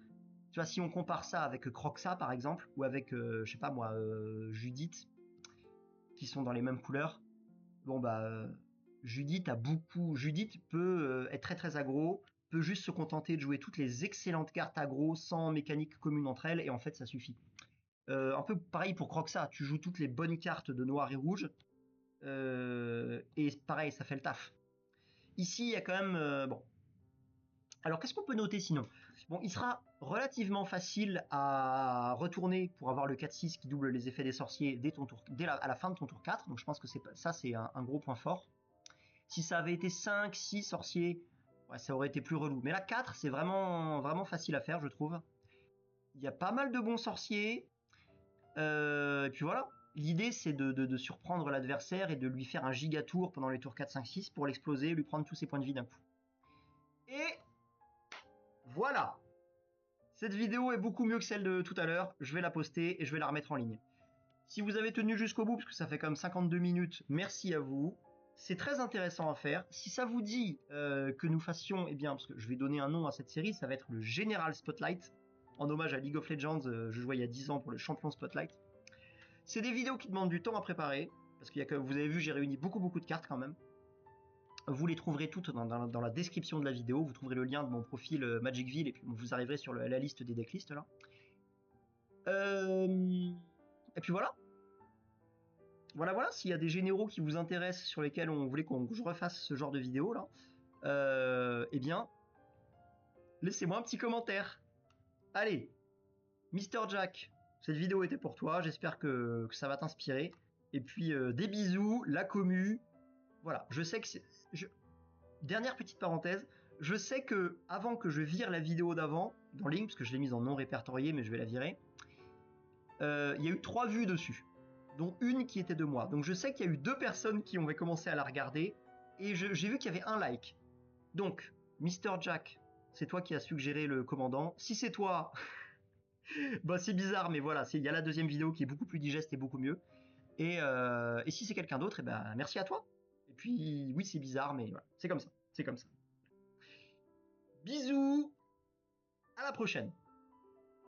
Tu vois, si on compare ça avec Croxa par exemple, ou avec, je sais pas moi, Judith, qui sont dans les mêmes couleurs, Judith peut être très très aggro, peut juste se contenter de jouer toutes les excellentes cartes aggro sans mécanique commune entre elles, et en fait ça suffit. Un peu pareil pour Croxa, tu joues toutes les bonnes cartes de noir et rouge, et pareil, ça fait le taf. Ici, il y a quand même... bon. Alors, qu'est-ce qu'on peut noter sinon? Bon, il sera relativement facile à retourner pour avoir le 4-6 qui double les effets des sorciers à la fin de ton tour 4, donc je pense que ça c'est un gros point fort. Si ça avait été 5, 6 sorciers, ouais, ça aurait été plus relou. Mais là, 4, c'est vraiment, vraiment facile à faire, je trouve. Il y a pas mal de bons sorciers. Et puis voilà. L'idée, c'est de surprendre l'adversaire et de lui faire un giga tour pendant les tours 4, 5, 6 pour l'exploser et lui prendre tous ses points de vie d'un coup. Et voilà. Cette vidéo est beaucoup mieux que celle de tout à l'heure. Je vais la poster et je vais la remettre en ligne. Si vous avez tenu jusqu'au bout, parce que ça fait quand même 52 minutes, merci à vous. C'est très intéressant à faire. Si ça vous dit que nous fassions, eh bien, parce que je vais donner un nom à cette série, ça va être le General Spotlight, en hommage à League of Legends. Je jouais il y a 10 ans pour le champion Spotlight. C'est des vidéos qui demandent du temps à préparer, parce que vous avez vu, j'ai réuni beaucoup de cartes quand même. Vous les trouverez toutes dans la description de la vidéo. Vous trouverez le lien de mon profil Magicville et puis vous arriverez sur la liste des decklists là. Et puis voilà. Voilà, s'il y a des généraux qui vous intéressent sur lesquels on voulait que je refasse ce genre de vidéo là, eh bien, laissez-moi un petit commentaire. Allez, Mr. Jack, cette vidéo était pour toi, j'espère que ça va t'inspirer. Et puis des bisous, la commu. Voilà, je sais que c'est... Dernière petite parenthèse, je sais que avant que je vire la vidéo d'avant, dans Link, parce que je l'ai mise en non répertorié, mais je vais la virer, il y a eu 3 vues dessus, dont une qui était de moi. Donc je sais qu'il y a eu 2 personnes qui ont commencé à la regarder, et j'ai vu qu'il y avait un like. Donc, Mr. Jack, c'est toi qui as suggéré le commandant. Si c'est toi, c'est bizarre, mais voilà, il y a la deuxième vidéo qui est beaucoup plus digeste et beaucoup mieux. Et si c'est quelqu'un d'autre, merci à toi. Et puis, oui, c'est bizarre, mais voilà, c'est comme ça. Bisous, à la prochaine.